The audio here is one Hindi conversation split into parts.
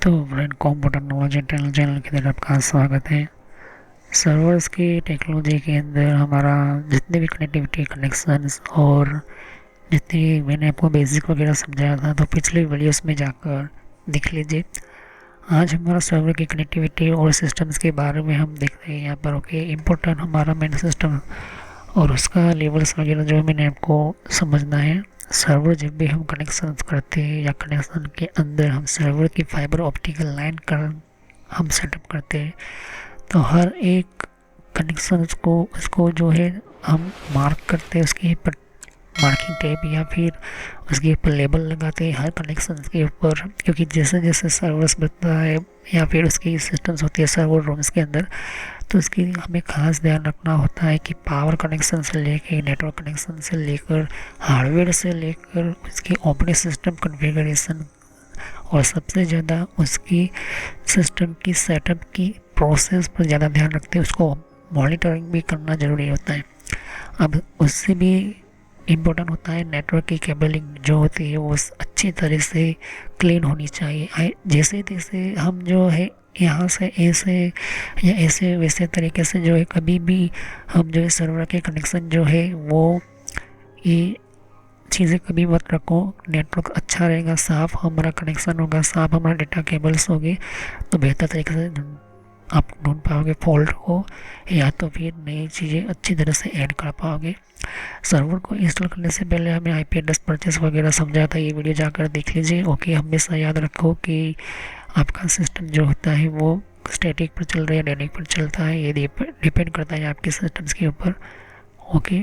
तो फ्रेंड, कंप्यूटर नॉलेज चैनल की तरफ आपका स्वागत है। सर्वर्स की टेक्नोलॉजी के अंदर हमारा जितने भी कनेक्टिविटी कनेक्शंस और जितनी मैंने आपको बेसिक वगैरह समझाया था, तो पिछले वीडियोस में जाकर देख लीजिए। आज हमारा सर्वर की कनेक्टिविटी और सिस्टम्स के बारे में हम देख रहे हैं यहाँ पर। ओके, इम्पोर्टेंट हमारा मेन सिस्टम और उसका लेवल्स वगैरह जो मैंने आपको समझना है। सर्वर जब भी हम कनेक्शन करते हैं या कनेक्शन के अंदर हम सर्वर की फाइबर ऑप्टिकल लाइन कर हम सेटअप करते हैं, तो हर एक कनेक्शन को उसको जो है हम मार्क करते हैं, उसके ऊपर मार्किंग टेप या फिर उसके ऊपर लेबल लगाते हैं हर कनेक्शन के ऊपर। क्योंकि जैसे जैसे सर्वर्स बढ़ता है या फिर उसकी सिस्टम्स होती है सर्वर रूम्स के अंदर, तो इसकी हमें खास ध्यान रखना होता है कि पावर कनेक्शन से लेकर नेटवर्क कनेक्शन से लेकर हार्डवेयर से लेकर उसकी ऑपरेटिंग सिस्टम कॉन्फ़िगरेशन और सबसे ज़्यादा उसकी सिस्टम की सेटअप की प्रोसेस पर ज़्यादा ध्यान रखते हैं। उसको मॉनिटरिंग भी करना ज़रूरी होता है। अब उससे भी इम्पोर्टेंट होता है नेटवर्क की केबलिंग जो होती है वो अच्छी तरह से क्लीन होनी चाहिए। जैसे तैसे हम जो है यहाँ से ऐसे या ऐसे वैसे तरीके से जो है कभी भी हम जो है सर्वर के कनेक्शन जो है वो ये चीज़ें कभी मत रखो। नेटवर्क अच्छा रहेगा, साफ़ हमारा कनेक्शन होगा, साफ़ हमारा डेटा केबल्स होगी, तो बेहतर तरीके से आप ढूंढ पाओगे फॉल्ट को, या तो फिर नई चीज़ें अच्छी तरह से ऐड कर पाओगे। सर्वर को इंस्टॉल करने से पहले हमें आईपी एड्रेस परचेस वगैरह समझा था, ये वीडियो जाकर देख लीजिए। ओके, हमेशा याद रखो कि आपका सिस्टम जो होता है वो स्टैटिक पर चल रहा है या डायनेमिक पर चलता है, ये डिपेंड करता है आपके सिस्टम्स के ऊपर। ओके,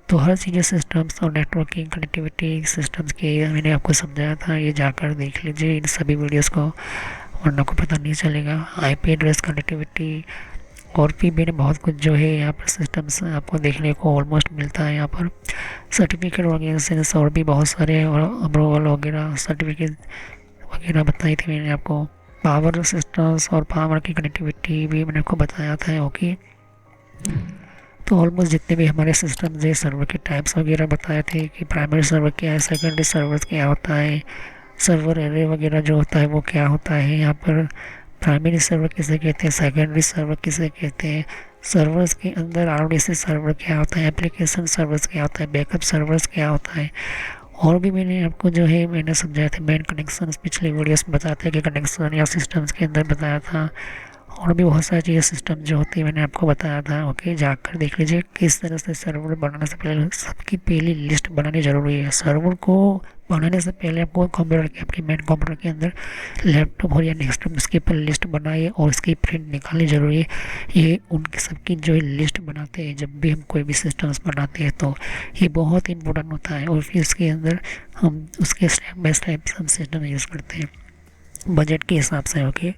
तो हर चीज़ें सिस्टम्स और नेटवर्किंग कनेक्टिविटी सिस्टम्स के मैंने आपको समझाया था, ये जाकर देख लीजिए इन सभी वीडियोज़ को, वरना को पता नहीं चलेगा। आईपी एड्रेस कनेक्टिविटी और भी मैंने बहुत कुछ जो है यहाँ पर सिस्टम्स आपको देखने को ऑलमोस्ट मिलता है। यहाँ पर सर्टिफिकेट वगैरह और भी बहुत सारे और अप्रूवल वगैरह सर्टिफिकेट वगैरह बताई थी मैंने आपको। पावर सिस्टम्स और पावर की कनेक्टिविटी भी मैंने आपको बताया था। ओके, तो ऑलमोस्ट जितने भी हमारे सिस्टम्स है सर्वर के टाइप्स वगैरह बताए थे कि प्राइमरी सर्वर क्या है, सेकेंडरी सर्वर क्या होता है, सर्वर एरे वगैरह जो होता है वो क्या होता है। यहाँ पर प्राइमरी सर्वर किसे कहते हैं, सेकेंडरी सर्वर किसे कहते हैं, सर्वर्स के अंदर आरडीसी सर्वर क्या होता है, एप्लीकेशन सर्वर्स क्या होता है, बैकअप सर्वर्स क्या होता है। और भी मैंने आपको जो है मैंने समझाया था मेन कनेक्शन पिछले वीडियोस में बताते हैं कि कनेक्शन या सिस्टम्स के अंदर बताया था। और भी बहुत सारी चीज़ें सिस्टम जो होती है मैंने आपको बताया था। ओके, जाकर देख लीजिए किस तरह से सर्वर बनाने से पहले सबकी पहली लिस्ट बनानी ज़रूरी है। सर्वर को बनाने से पहले आपको कंप्यूटर के आपके मेन कंप्यूटर के अंदर लैपटॉप हो या डेस्कटॉप उसके ऊपर लिस्ट बनाइए और उसकी प्रिंट निकालनी ज़रूरी है। ये उनकी सबकी जो लिस्ट बनाते हैं जब भी हम कोई भी सिस्टम्स बनाते हैं, तो ये बहुत इंपॉर्टेंट होता है। और फिर इसके अंदर हम उसके स्टेप बाय स्टेप हम सिस्टम यूज़ करते हैं बजट के हिसाब से। ओके,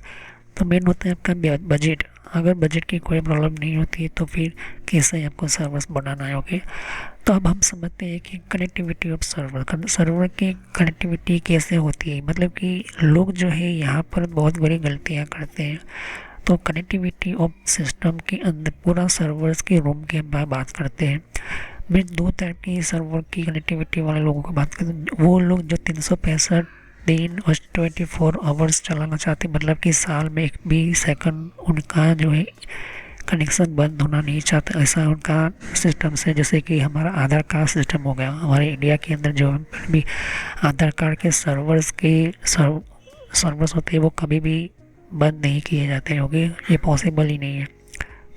तो मेन होता है आपका बजट। अगर बजट की कोई प्रॉब्लम नहीं होती है तो फिर कैसे आपको सर्वर्स बनाना है। ओके, तो अब हम समझते हैं कि कनेक्टिविटी ऑफ सर्वर की कनेक्टिविटी कैसे होती है। मतलब कि लोग जो है यहाँ पर बहुत बड़ी गलतियाँ करते हैं। तो कनेक्टिविटी ऑफ सिस्टम के अंदर पूरा सर्वर्स के रूम के बात करते हैं। मैं दो टाइप की सर्वर की कनेक्टिविटी वाले लोगों को बात करते हैं। वो लोग जो 365 दिन और 24 आवर्स चलाना चाहते, मतलब कि साल में एक भी सेकंड उनका जो है कनेक्शन बंद होना नहीं चाहता, ऐसा उनका सिस्टम है। जैसे कि हमारा आधार कार्ड सिस्टम हो गया, हमारे इंडिया के अंदर जो भी आधार कार्ड के सर्वर्स होते हैं वो कभी भी बंद नहीं किए जाते होंगे, ये पॉसिबल ही नहीं है।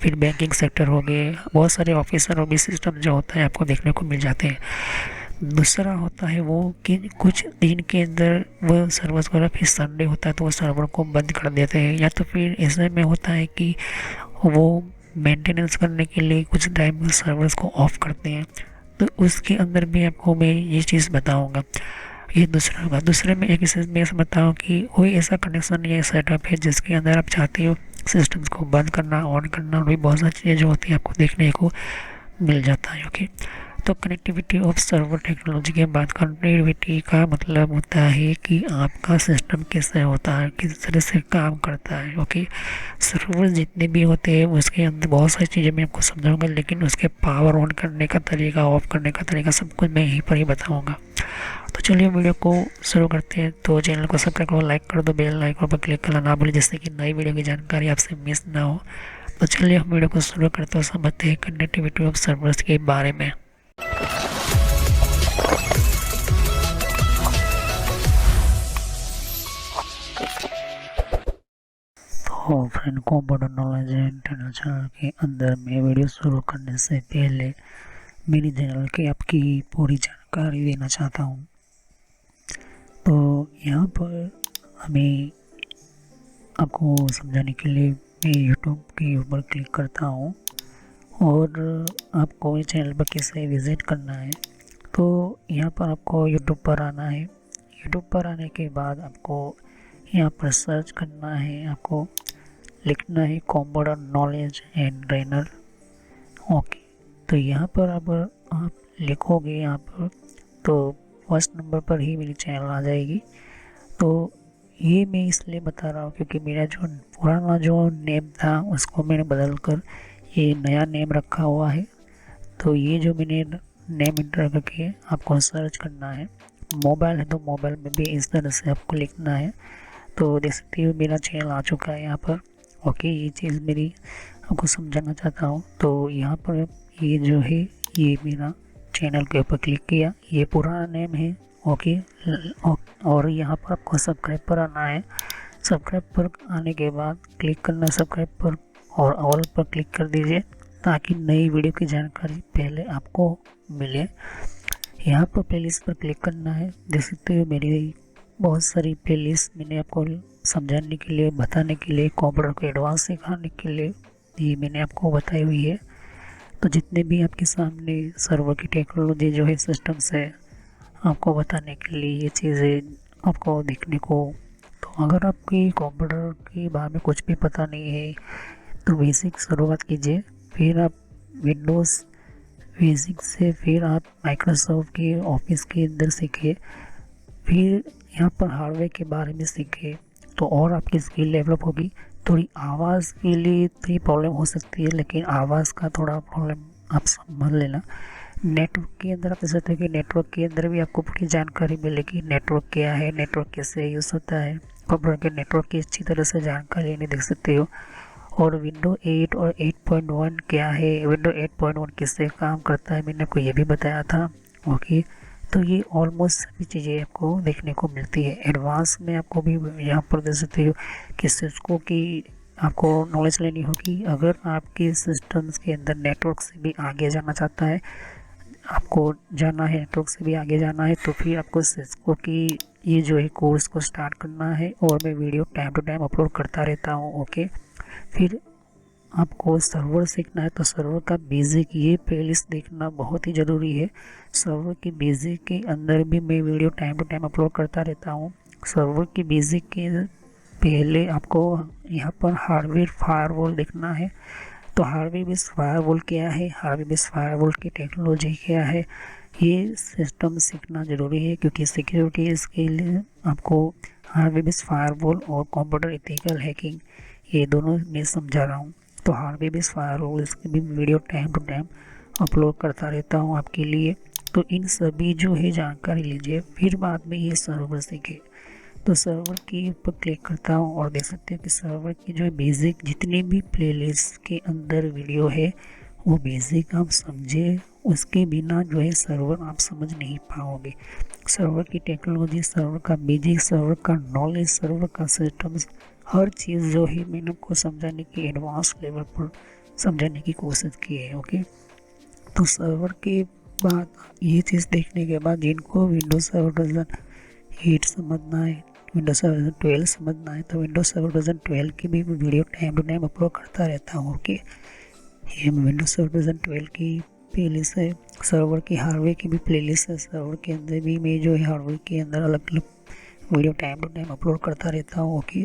फिर बैंकिंग सेक्टर हो गए, बहुत सारे ऑफिसर और भी सिस्टम जो होता है आपको देखने को मिल जाते हैं। दूसरा होता है वो कि कुछ दिन के अंदर वो सर्वर्स वगैरह, फिर संडे होता है तो वो सर्वर को बंद कर देते हैं, या तो फिर ऐसे में होता है कि वो मेंटेनेंस करने के लिए कुछ टाइम सर्वर्स को ऑफ करते हैं। तो उसके अंदर भी आपको मैं ये चीज़ बताऊंगा। ये दूसरा होगा। दूसरे में एक मैं ऐसा बताऊँ कि कोई ऐसा कनेक्शन या सेटअप है जिसके अंदर आप चाहते हो सिस्टम्स को बंद करना ऑन करना, और भी बहुत सारी चीज़ें जो होती है आपको देखने को मिल जाता है। ओके, तो कनेक्टिविटी ऑफ सर्वर टेक्नोलॉजी के बाद कनेक्टिविटी का मतलब होता है कि आपका सिस्टम कैसे होता है, किस तरह से काम करता है। ओके, सर्वर जितने भी होते हैं उसके अंदर बहुत सारी चीज़ें मैं आपको समझाऊंगा, लेकिन उसके पावर ऑन करने का तरीका, ऑफ करने का तरीका सब कुछ मैं यहीं पर ही बताऊँगा। तो चलिए वीडियो को शुरू करते हैं। तो चैनल को सब्सक्राइब करो, लाइक कर दो, बेल आइकन पर क्लिक करना ना भूलें, जिससे कि नई वीडियो की जानकारी आपसे मिस ना हो। तो चलिए हम वीडियो को शुरू करते हैं, समझते हैं कनेक्टिविटी ऑफ सर्वर्स के बारे में। तो friend, computer knowledge and international के अंदर मैं वीडियो शुरू करने से पहले मेरी चैनल की आपकी पूरी जानकारी देना चाहता हूँ। तो यहाँ पर हमें आपको समझाने के लिए मैं यूट्यूब के ऊपर क्लिक करता हूँ और आपको इस चैनल पर कैसे विज़िट करना है। तो यहाँ पर आपको यूट्यूब पर आना है। यूट्यूब पर आने के बाद आपको यहाँ पर सर्च करना है, आपको लिखना है computer knowledge and trainer. Okay, तो यहाँ पर अब आप लिखोगे यहाँ पर, तो फर्स्ट नंबर पर ही मेरी चैनल आ जाएगी। तो ये मैं इसलिए बता रहा हूँ क्योंकि मेरा जो पुराना जो नेम था उसको मैंने बदल कर ये नया नेम रखा हुआ है। तो ये जो मैंने नेम इंटर करके आपको सर्च करना है। मोबाइल है तो मोबाइल में भी इस तरह से आपको लिखना है। तो देख सकते हो मेरा चैनल आ चुका है यहाँ पर। ओके, ये चीज़ मेरी आपको समझाना चाहता हूँ। तो यहाँ पर ये जो है ये मेरा चैनल के ऊपर क्लिक किया, ये पुराना नेम है। ओके, और यहाँ पर आपको सब्सक्राइब पर आना है। सब्सक्राइब पर आने के बाद क्लिक करना है सब्सक्राइब पर और ऑल पर क्लिक कर दीजिए ताकि नई वीडियो की जानकारी पहले आपको मिले। यहाँ पर प्लेलिस्ट पर क्लिक करना है। देख सकते हो मेरी बहुत सारी प्लेलिस्ट मैंने आपको समझाने के लिए, बताने के लिए, कंप्यूटर को एडवांस सिखाने के लिए ये मैंने आपको बताई हुई है। तो जितने भी आपके सामने सर्वर की टेक्नोलॉजी जो है, सिस्टम्स है, आपको बताने के लिए ये चीज़ें आपको देखने को। तो अगर आपकी कंप्यूटर के बारे में कुछ भी पता नहीं है तो बेसिक शुरुआत कीजिए, फिर आप विंडोज़ बेसिक से फिर आप माइक्रोसॉफ्ट के ऑफिस के अंदर सीखिए, फिर यहाँ पर हार्डवेयर के बारे में सीखिए तो और आपकी स्किल डेवलप होगी। थोड़ी आवाज़ के लिए थोड़ी प्रॉब्लम हो सकती है, लेकिन आवाज़ का थोड़ा प्रॉब्लम आप समझ लेना। नेटवर्क के अंदर आप देख सकते हो कि नेटवर्क के अंदर भी आपको पूरी जानकारी मिलेगी। नेटवर्क क्या है, नेटवर्क कैसे यूज़ होता है, कंप्यूटर के नेटवर्क की अच्छी तरह से जानकारी नहीं देख सकते हो। और विंडो 8 और 8.1 क्या है, विंडो 8.1 किससे काम करता है, मैंने आपको ये भी बताया था। ओके, तो ये ऑलमोस्ट सभी चीज़ें आपको देखने को मिलती है। एडवांस में आपको भी यहाँ पर देख सकते हो कि सिस्को की आपको नॉलेज लेनी होगी। अगर आपके सिस्टम्स के अंदर नेटवर्क से भी आगे जाना चाहता है, आपको जाना है नेटवर्क से भी आगे जाना है, तो फिर आपको सिस्को की ये जो है कोर्स को स्टार्ट करना है। और मैं video time to time upload करता रहता हूँ। ओके, फिर आपको सर्वर सीखना है तो सर्वर का बेसिक ये प्लेलिस्ट देखना बहुत ही ज़रूरी है। सर्वर की बेसिक के अंदर भी मैं video time to time upload करता रहता हूँ। सर्वर की बेसिक के पहले आपको यहाँ पर हार्डवेयर फायरवॉल देखना है। तो हार्डवेयर बेस्ड फायरवॉल क्या है, हार्डवेयर बेस्ड फायरवॉल की टेक्नोलॉजी क्या है, ये सिस्टम सीखना ज़रूरी है क्योंकि सिक्योरिटी इसके लिए आपको हार्डवेयर बेस्ड फायरवॉल और कंप्यूटर एथिकल हैकिंग ये दोनों मैं समझा रहा हूँ। तो हार्डवेयर बेस्ड फायरवॉल इसके भी video time to time upload करता रहता हूँ आपके लिए। तो इन सभी जो है जानकारी लीजिए, फिर बाद में ये सर्वर सीखे। तो सर्वर के ऊपर क्लिक करता हूँ और देख सकते हैं कि सर्वर की जो है बेसिक जितनी भी प्लेलिस्ट के अंदर वीडियो है वो बेसिक आप समझे, उसके बिना जो है सर्वर आप समझ नहीं पाओगे। सर्वर की टेक्नोलॉजी, सर्वर का बेसिक, सर्वर का नॉलेज, सर्वर का सिस्टम्स, हर चीज़ जो है मैंने आपको समझाने की एडवांस लेवल पर समझाने की कोशिश की है। ओके, तो सर्वर के बाद ये चीज़ देखने के बाद जिनको विंडोज सर्वर वर्जन 8 समझना है, विंडोज सर्वर वर्जन 12 समझना है, तो विंडोज सर्वर वर्जन 12 की भी video time to time upload करता रहता हूँ। ओके, ये विंडोज सर्वर वर्जन 12 की प्लेलिस्ट है। सर्वर की हार्डवेयर की भी प्लेलिस्ट है। सर्वर के अंदर भी मैं जो है हार्डवेयर के अंदर अलग अलग video time to time upload करता रहता हूँ। ओके,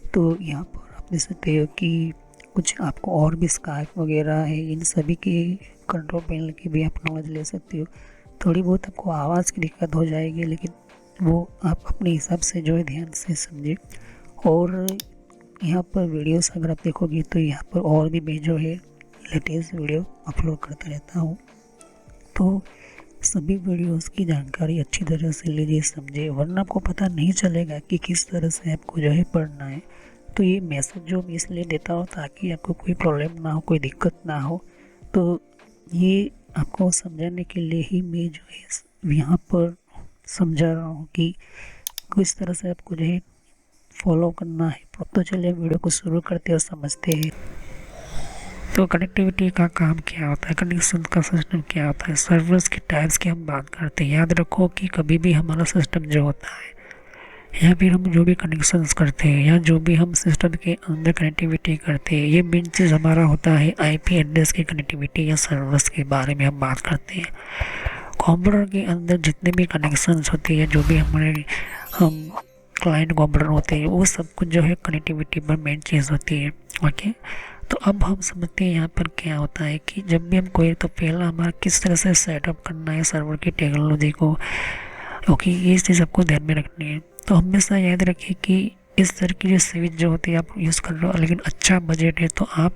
तो यहाँ पर आप देख सकते हो कि कुछ आपको और भी स्काइप वगैरह है, इन सभी की कंट्रोल पैनल की भी आप नॉलेज ले सकते हो। थोड़ी बहुत आपको आवाज़ की दिक्कत हो जाएगी, लेकिन वो आप अपने हिसाब से जो है ध्यान से समझे। और यहाँ पर वीडियोस अगर आप देखोगे तो यहाँ पर और भी मैं जो है लेटेस्ट वीडियो अपलोड करता रहता हूँ, तो सभी वीडियोस की जानकारी अच्छी तरह से लीजिए, समझे, वरना आपको पता नहीं चलेगा कि किस तरह से आपको जो है पढ़ना है। तो ये मैसेज जो मैं इसलिए देता हूँ ताकि आपको कोई प्रॉब्लम ना हो, कोई दिक्कत ना हो। तो ये आपको समझाने के लिए ही मैं जो है यहाँ पर समझा रहा हूँ कि किस तरह से आपको जो है फॉलो करना है। तो चलिए वीडियो को शुरू करते और समझते हैं। तो कनेक्टिविटी का काम क्या होता है, कनेक्शन का सिस्टम क्या होता है, सर्वर्स के टाइप्स की हम बात करते हैं। याद रखो कि कभी भी हमारा सिस्टम जो होता है या फिर हम जो भी कनेक्शंस करते हैं या जो भी हम सिस्टम के अंदर कनेक्टिविटी करते हैं, ये मेन चीज़ हमारा होता है आईपी एड्रेस की कनेक्टिविटी या सर्वर्स के बारे में हम बात करते हैं। कंप्यूटर के अंदर जितने भी कनेक्शंस होते हैं, जो भी हमारे हम क्लाइंट कंप्यूटर होते हैं, वो सब कुछ जो है कनेक्टिविटी पर मेन चीज़ होती है। ओके, तो अब हम समझते हैं यहाँ पर क्या होता है कि जब भी हम कोई, तो पहला हमारा किस तरह से सेटअप करना है सर्वर की टेक्नोलॉजी को। ओके, ये चीज़ आपको ध्यान में रखनी है। तो हमेशा याद रखिए कि इस तरह की जो स्विच जो होती है आप यूज़ कर रहे हो, लेकिन अच्छा बजट है तो आप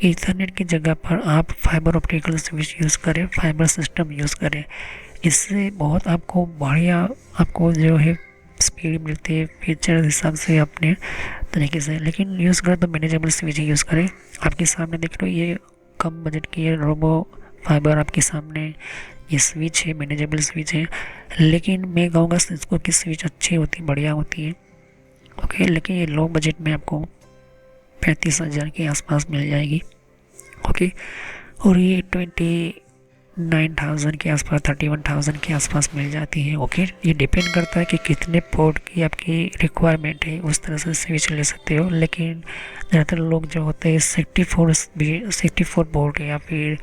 ईथरनेट की जगह पर आप फाइबर ऑप्टिकल स्विच यूज़ करें, फाइबर सिस्टम यूज़ करें। इससे बहुत आपको बढ़िया आपको जो है स्पीड मिलती है फीचर हिसाब से अपने तरीके से। लेकिन यूज़ करें तो मैनेजेबल स्विच यूज़ करें। आपके सामने देख लो, ये कम बजट की है रोबो फाइबर, आपके सामने ये स्विच है, मैनेजेबल स्विच है। लेकिन मैं कहूँगा इसको की स्विच अच्छी होती, बढ़िया होती है। ओके, लेकिन ये लो बजट में आपको 35,000 के आसपास मिल जाएगी। ओके, और ये 29,000 के आसपास, 31,000 के आसपास मिल जाती है। ओके, ये डिपेंड करता है कि कितने पोर्ट की आपकी रिक्वायरमेंट है, उस तरह से स्विच ले सकते हो। लेकिन ज़्यादातर लोग जो होते हैं 64 पोर्ट या फिर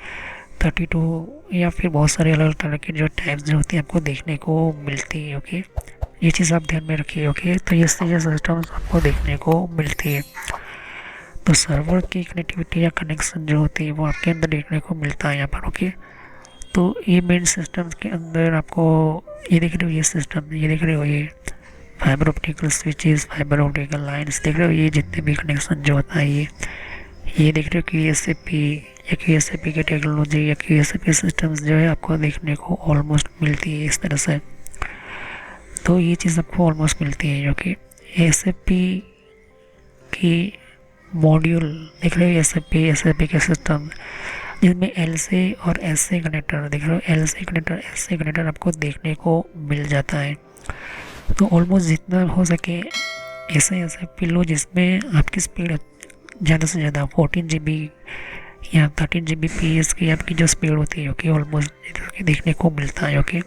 32 या फिर बहुत सारे अलग अलग तरह के जो टाइप्स जो होती है आपको देखने को मिलती है। ओके, ये चीज़ आप ध्यान में रखिए। ओके, तो ये सिस्टम आपको देखने को मिलती है। तो सर्वर की कनेक्टिविटी या कनेक्शन जो होती है वो आपके अंदर देखने को मिलता है यहाँ पर। ओके, तो ये मेन सिस्टम के अंदर आपको ये देख रहे हो, ये सिस्टम ये देख रहे हो, ये fibre optical switches, fibre optical lines देख रहे हो, ये जितने भी कनेक्शन जो होता है ये देख रहे हो कि QSFP की टेक्नोलॉजी या QSFP सिस्टम्स जो है आपको देखने को ऑलमोस्ट मिलती है इस तरह से। तो ये चीज़ आपको ऑलमोस्ट मिलती है, जो कि SFP की मॉड्यूल देख रहे हो, SFP के सिस्टम जिसमें LC और SC कनेक्टर देख रहे हो, LC कनेक्टर SC कनेक्टर आपको देखने को मिल जाता है। तो ऑलमोस्ट जितना हो सके ऐसे SFP लो जिसमें आपकी स्पीड ज़्यादा से ज़्यादा 14 GB या 13 Gbps की आपकी जो स्पीड होती है, ओके, ऑलमोस्ट देखने को मिलता है। ओके,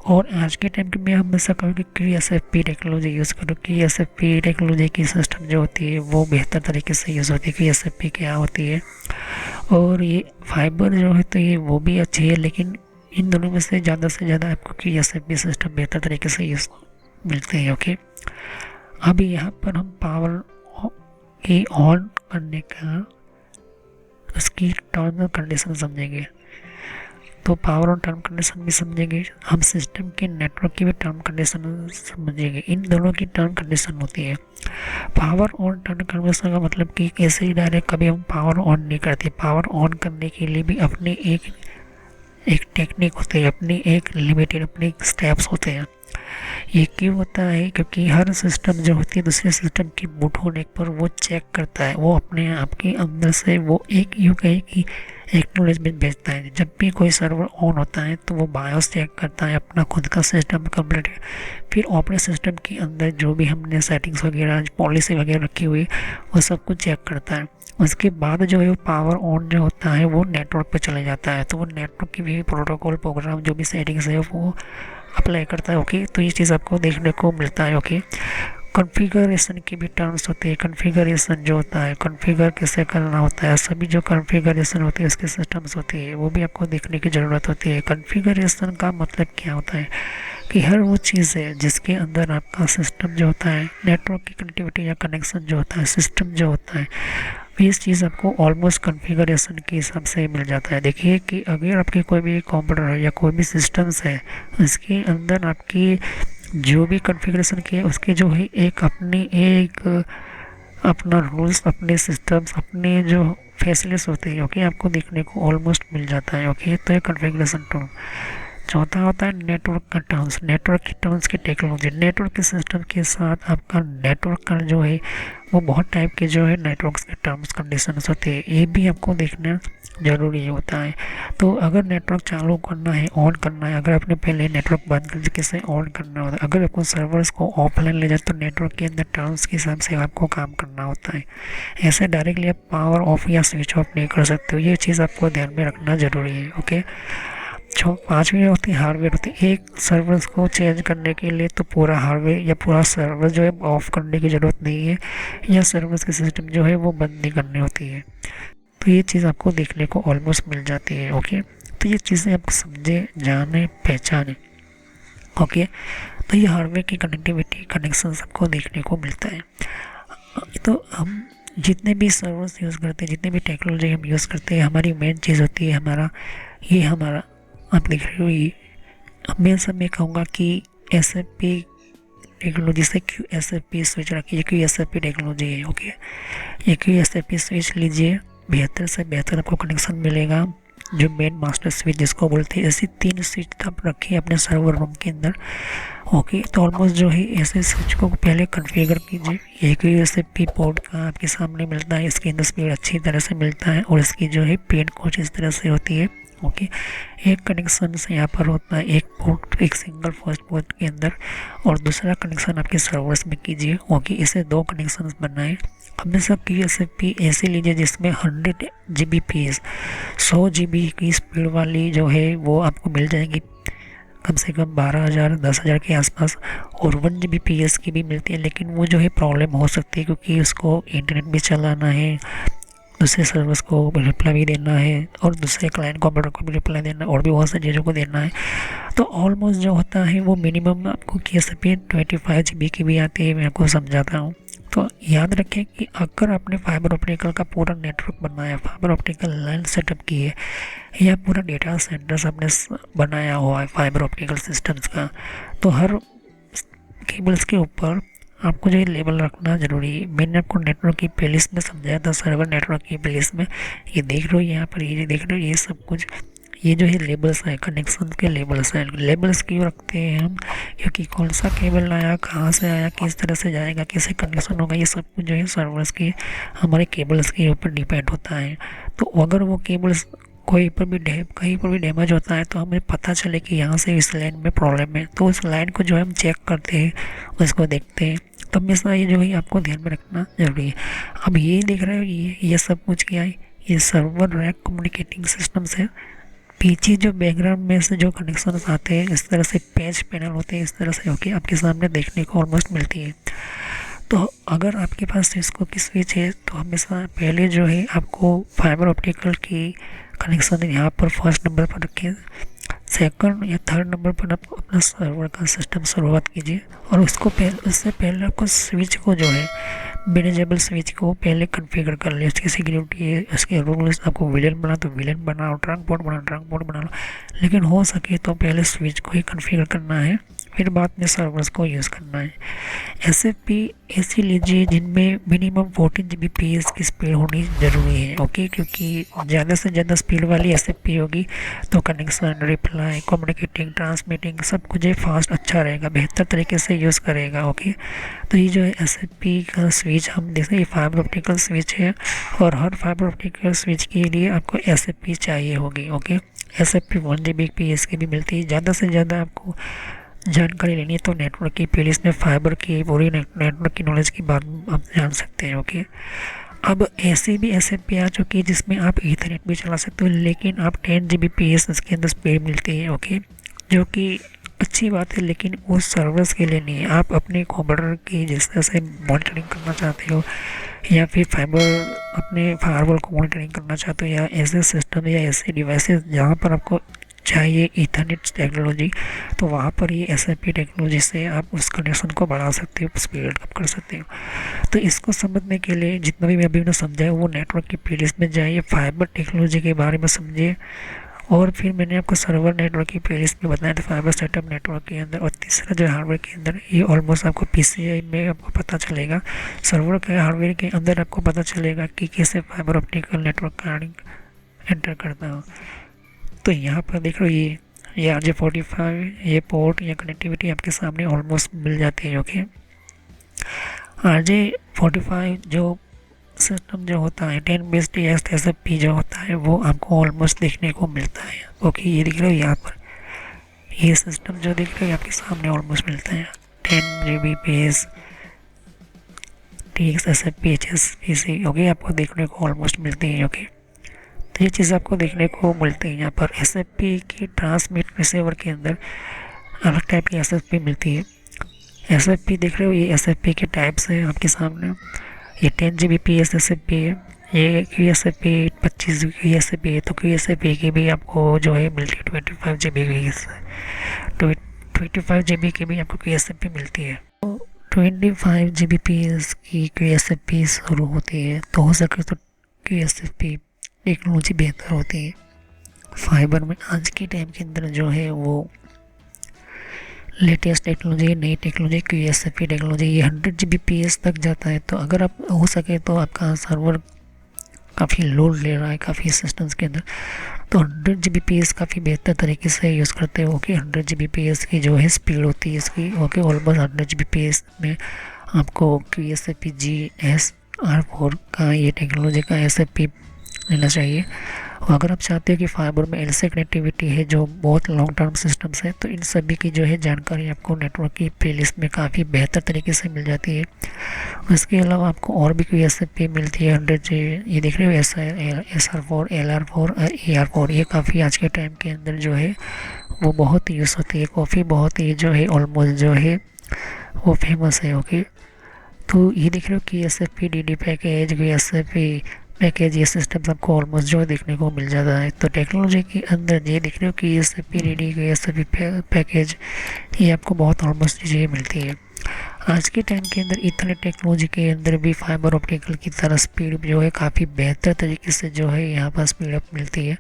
और आज के टाइम में हम हमेशा कहूँगी कि QSFP टेक्नोलॉजी यूज़ करो। QSFP टेक्नोलॉजी की सिस्टम जो होती है वो बेहतर तरीके से यूज़ होती है। QSFP क्या होती है, और ये फाइबर जो है तो ये वो भी अच्छी है, लेकिन इन दोनों में से ज़्यादा आपको QSFP सिस्टम बेहतर तरीके से यूज़ मिलते हैं। ओके, अभी यहाँ पर हम पावर की ऑन करने का उसकी टर्म एंड कंडीशन समझेंगे। तो पावर और टर्म कंडीशन भी समझेंगे, हम सिस्टम के नेटवर्क की भी टर्म कंडीशन समझेंगे। इन दोनों की टर्म कंडीशन होती है। पावर ऑन टर्म कंडीशन का मतलब कि ऐसे ही डायरेक्ट कभी हम पावर ऑन नहीं करते। पावर ऑन करने के लिए भी अपने एक टेक्निक होती है, अपनी एक लिमिटेड अपने स्टेप्स होते हैं। ये क्यों होता है, क्योंकि हर सिस्टम जो होती है दूसरे सिस्टम की बूट होने पर वो चेक करता है, वो अपने आप के अंदर से वो एक यूँ कहे कि एक्नॉलेजमेंट भेजता है। जब भी कोई सर्वर ऑन होता है तो वो बायोस चेक करता है अपना खुद का सिस्टम कंप्लीट, फिर ऑपरेटिंग सिस्टम के अंदर जो भी हमने सेटिंग्स वगैरह पॉलिसी वगैरह रखी हुई वो सब कुछ चेक करता है। उसके बाद जो है वो पावर ऑन जो होता है वो नेटवर्क पे चले जाता है, तो वो नेटवर्क की भी प्रोटोकॉल प्रोग्राम जो भी सेटिंग्स है वो अप्लाई करता है। ओके, तो ये चीज़ आपको देखने को मिलता है। ओके, कॉन्फ़िगरेशन की भी टर्म्स होती है। कॉन्फ़िगरेशन जो होता है, कॉन्फ़िगर कैसे करना होता है, सभी जो कॉन्फ़िगरेशन होती है उसके सिस्टम्स होती है वो भी आपको देखने की ज़रूरत होती है। कॉन्फ़िगरेशन का मतलब क्या होता है, कि हर वो चीज़ है जिसके अंदर आपका सिस्टम जो होता है, नेटवर्क की कनेक्टिविटी या कनेक्शन जो होता है, सिस्टम जो होता है, ये चीज़ आपको ऑलमोस्ट कॉन्फ़िगरेशन के हिसाब से मिल जाता है। देखिए कि अगर आपके कोई भी कंप्यूटर है या कोई भी सिस्टम्स है, इसके अंदर आपकी जो भी कॉन्फ़िगरेशन की है उसके जो है एक अपनी एक अपना रूल्स, अपने सिस्टम्स, अपने जो फैसिलिटीज होते हैं, ओके, आपको देखने को ऑलमोस्ट मिल जाता है। ओके, तो ये कॉन्फ़िगरेशन टर्म। चौथा होता है नेटवर्क का टर्म्स, नेटवर्क के टर्म्स की टेक्नोलॉजी। नेटवर्क के सिस्टम के साथ आपका नेटवर्क का जो है वो बहुत टाइप के जो है नेटवर्क के टर्म्स कंडीशंस होते हैं, ये भी आपको देखना ज़रूरी होता है। तो अगर नेटवर्क चालू करना है, ऑन करना है, अगर आपने पहले नेटवर्क बंद कर कैसे ऑन करना होता है, अगर आपको सर्वर्स को ऑफलाइन ले जाए तो नेटवर्क के अंदर टर्म्स के हिसाब से आपको काम करना होता है। ऐसे डायरेक्टली आप पावर ऑफ या स्विच ऑफ नहीं कर सकते हो, ये चीज़ आपको ध्यान में रखना ज़रूरी है। ओके, जो पांचवी होती है हार्डवेयर होती है। एक सर्वर को चेंज करने के लिए तो पूरा हार्डवेयर या पूरा सर्वर जो है ऑफ करने की ज़रूरत नहीं है, या सर्वर के सिस्टम जो है वो बंद नहीं करनी होती है। तो ये चीज़ आपको देखने को ऑलमोस्ट मिल जाती है। ओके, तो ये चीज़ें आप समझे, जाने, पहचाने। ओके, तो ये हार्डवेयर की कनेक्टिविटी कनेक्शन आपको देखने को मिलता है। तो हम जितने भी सर्वर्स यूज़ करते हैं, जितने भी टेक्नोलॉजी हम यूज़ करते हैं, हमारी मेन चीज़ होती है हमारा आप देख रहे हो ये, मैं सब मैं कहूँगा कि SFP टेक्नोलॉजी से QSFP स्विच रखिए, QSFP टेक्नोलॉजी है। ओके, ये QSFP स्विच लीजिए, बेहतर से बेहतर आपको कनेक्शन मिलेगा। जो मेन मास्टर स्विच जिसको बोलते हैं, ऐसी 3 स्विच आप रखिए अपने सर्वर रूम के अंदर। ओके, तो ऑलमोस्ट जो है ऐसे स्विच को पहले कॉन्फ़िगर कीजिए। ये QSFP पोर्ट का आपके सामने मिलता है, इसके अंदर स्पीड अच्छी तरह से मिलता है, और इसकी जो है पिन कुछ इस तरह से होती है। ओके, एक कनेक्शन से यहाँ पर होता है एक पोर्ट, एक सिंगल फर्स्ट पोर्ट के अंदर, और दूसरा कनेक्शन आपके सर्वर्स में कीजिए। ओके, इसे 2 कनेक्शन बनाएं। हमेशा QSFP ऐसे लीजिए जिसमें 100 Gbps 100 GB की स्पीड वाली जो है वो आपको मिल जाएगी, कम से कम 12,000 10,000 के आसपास। और 1 Gbps की भी मिलती है, लेकिन वो जो है प्रॉब्लम हो सकती है क्योंकि उसको इंटरनेट भी चलाना है, दूसरे सर्वर्स को रिप्लाई भी देना है, और दूसरे क्लाइंट कंप्यूटर को भी रिप्लाई देना है, और भी बहुत सारी चीज़ों को देना है। तो ऑलमोस्ट जो होता है वो मिनिमम आपको QSFP 25 GB की भी आती है, मैं आपको समझाता हूँ। तो याद रखें कि अगर आपने फाइबर ऑप्टिकल का पूरा नेटवर्क बनाया, फाइबर ऑप्टिकल लाइन सेटअप की है, या पूरा डेटा सेंटर्स आपने बनाया हुआ है फाइबर ऑप्टिकल सिस्टम्स का, तो हर केबल्स के ऊपर आपको जो ये लेबल रखना ज़रूरी है। मैंने आपको नेटवर्क की प्लेलिस्ट में समझाया था, सर्वर नेटवर्क की प्लेलिस्ट में, ये देख रहे हो यहाँ पर, ये देख रहे हो ये सब कुछ, ये जो है लेबल्स है, कनेक्शन के लेबल्स हैं। लेबल्स क्यों रखते हैं हम, क्योंकि कौन सा केबल आया, कहाँ से आया, किस तरह से जाएगा, कैसे कनेक्शन होगा, ये सब कुछ जो है सर्वर्स के हमारे केबल्स के ऊपर डिपेंड होता है। तो अगर वो केबल्स कहीं पर भी डैमेज होता है, तो हमें पता चले कि यहाँ से इस लाइन में प्रॉब्लम है, तो उस लाइन को जो है हम चेक करते हैं, उसको देखते हैं। तो हमेशा ये जो है आपको ध्यान में रखना जरूरी है। अब ये देख रहे हो, ये सब कुछ क्या है, ये सर्वर रैक कम्युनिकेटिंग सिस्टम्स है। पीछे जो बैकग्राउंड में से जो कनेक्शन आते हैं, इस तरह से पैच पैनल होते हैं, इस तरह से होके आपके सामने देखने को ऑलमोस्ट मिलती है। तो अगर आपके पास सिस्को की स्विच है तो हमेशा पहले जो है आपको फाइबर ऑप्टिकल की कनेक्शन यहाँ पर फर्स्ट नंबर पर रखें, सेकंड या थर्ड नंबर पर आप अपना सर्वर का सिस्टम शुरुआत कीजिए। और उससे पहले आपको स्विच को जो है मैनेजेबल स्विच को पहले कॉन्फ़िगर कर ले, उसकी सिक्योरिटी है, उसके रूल्स, आपको विलन बना तो विलन बनाओ, ट्रंक बोर्ड बना लो, लेकिन हो सके तो पहले स्विच को ही कॉन्फ़िगर करना है, फिर बाद में सर्वर्स को यूज़ करना है। SFP ऐसी लीजिए जिनमें मिनिमम 14 Gbps की स्पीड होनी ज़रूरी है। ओके, क्योंकि ज़्यादा से ज़्यादा स्पीड वाली SFP होगी तो कनेक्शन, रिप्लाई, कम्युनिकेटिंग, ट्रांसमिटिंग सब कुछ फास्ट अच्छा रहेगा, बेहतर तरीके से यूज़ करेगा। ओके, तो ये जो है SFP का स्विच हम देखते हैं, ये फाइबर ऑप्टिकल स्विच है, और हर फाइबर ऑप्टिकल स्विच के लिए आपको SFP चाहिए होगी। ओके, SFP 1 Gbps की भी मिलती है। ज़्यादा से ज़्यादा आपको जानकारी लेनी है तो नेटवर्क की प्लेलिस्ट में फाइबर की पूरी नेटवर्क की नॉलेज की बात आप जान सकते हैं। ओके, अब ऐसी भी SFP आ चुकी है जिसमें आप ईथरनेट भी चला सकते हो, लेकिन आप 10 Gbps इसके अंदर स्पीड मिलती है। ओके, जो कि अच्छी बात है, लेकिन वो सर्वर्स के लिए नहीं है। आप अपने कंप्यूटर की जिस तरह से मॉनिटरिंग करना चाहते हो, या फिर अपने फायरवॉल को मॉनिटरिंग करना चाहते हो, या ऐसे सिस्टम या ऐसे डिवाइसेस जहाँ पर आपको चाहिए ईथरनेट टेक्नोलॉजी, तो वहाँ पर ये एसएफपी टेक्नोलॉजी से आप उस कनेक्शन को बढ़ा सकते हो, स्पीड अप कर सकते हो। तो इसको समझने के लिए जितना भी मैं अभी मैंने समझाया वो नेटवर्क की प्लेलिस्ट में जाइए, फाइबर टेक्नोलॉजी के बारे में समझिए, और फिर मैंने आपको सर्वर नेटवर्क की प्लेलिस्ट में बताया था फाइबर सेटअप नेटवर्क के अंदर, और तीसरा जो हार्डवेयर के अंदर ये ऑलमोस्ट आपको पीसीआई में आपको पता चलेगा, सर्वर के हार्डवेयर के अंदर आपको पता चलेगा कि कैसे fibre optical network carding enter करता हो। तो यहाँ पर देख लो ये RJ45 ये पोर्ट या कनेक्टिविटी आपके सामने ऑलमोस्ट मिल जाती है। ओके, RJ45 जो सिस्टम जो होता है 10 बेस्ड एसएफपी जो होता है वो आपको ऑलमोस्ट देखने को मिलता है। ओके, ये दिख रहा है यहाँ पर, ये सिस्टम जो दिख रहा है आपके सामने ऑलमोस्ट मिलता है 10 Gbps TX SFP HSPC। Okay, आपको देखने को ऑलमोस्ट मिलती है। ओके, तो ये चीज़ आपको देखने को मिलती है। यहाँ पर SFP की ट्रांसमिट रिसीवर के अंदर अलग टाइप की SFP मिलती है। SFP देख रहे हो, ये SFP के टाइप्स हैं आपके सामने। ये 10 Gbps SFP है, ये QSFP 25 QSFP है। तो QSFP की भी आपको जो है मिलती है 25 Gbps, तो 25 GB की भी आपको QSFP मिलती है। तो 25 Gbps की QSFP शुरू होती है, तो हो सके तो QSFP टेक्नोलॉजी बेहतर होती है फाइबर में। आज के टाइम के अंदर जो है वो लेटेस्ट टेक्नोलॉजी, नई टेक्नोलॉजी QSFP टेक्नोलॉजी, ये 100 Gbps तक जाता है। तो अगर आप हो सके तो आपका सर्वर काफ़ी लोड ले रहा है काफ़ी सिस्टम्स के अंदर, तो 100 Gbps काफ़ी बेहतर तरीके से यूज़ करते हो कि 100 Gbps की जो है स्पीड होती है इसकी। ओके, ऑलमोस्ट 100 Gbps में आपको QSFP GSR4 का ये टेक्नोलॉजी का SFP लेना चाहिए। और अगर आप चाहते हो कि फाइबर में एलसी कनेक्टिविटी है जो बहुत लॉन्ग टर्म सिस्टम्स है, तो इन सभी की जो है जानकारी आपको नेटवर्क की प्लेलिस्ट में काफ़ी बेहतर तरीके से मिल जाती है। इसके अलावा आपको और भी कोई SFP मिलती है 100 ये देख रहे हो SR4 LR4 AR4, ये काफ़ी आज के टाइम के अंदर जो है वो बहुत यूज़ होती है, काफ़ी बहुत ही जो है ऑलमोस्ट जो है वो फेमस है। ओके, तो ये देख रहे हो कि SFP DD package SFP package ये सिस्टम्स आपको ऑलमोस्ट जो देखने को मिल जाता है। तो टेक्नोलॉजी के अंदर ये देख रहे हो कि SFP DD SFP पैकेज ये आपको बहुत ऑलमोस्ट चीज़ें मिलती है। आज के टाइम के अंदर ईथरनेट टेक्नोलॉजी के अंदर भी फाइबर ऑप्टिकल की तरह स्पीड जो है काफ़ी बेहतर तरीके से जो है यहाँ पर स्पीड अप मिलती है।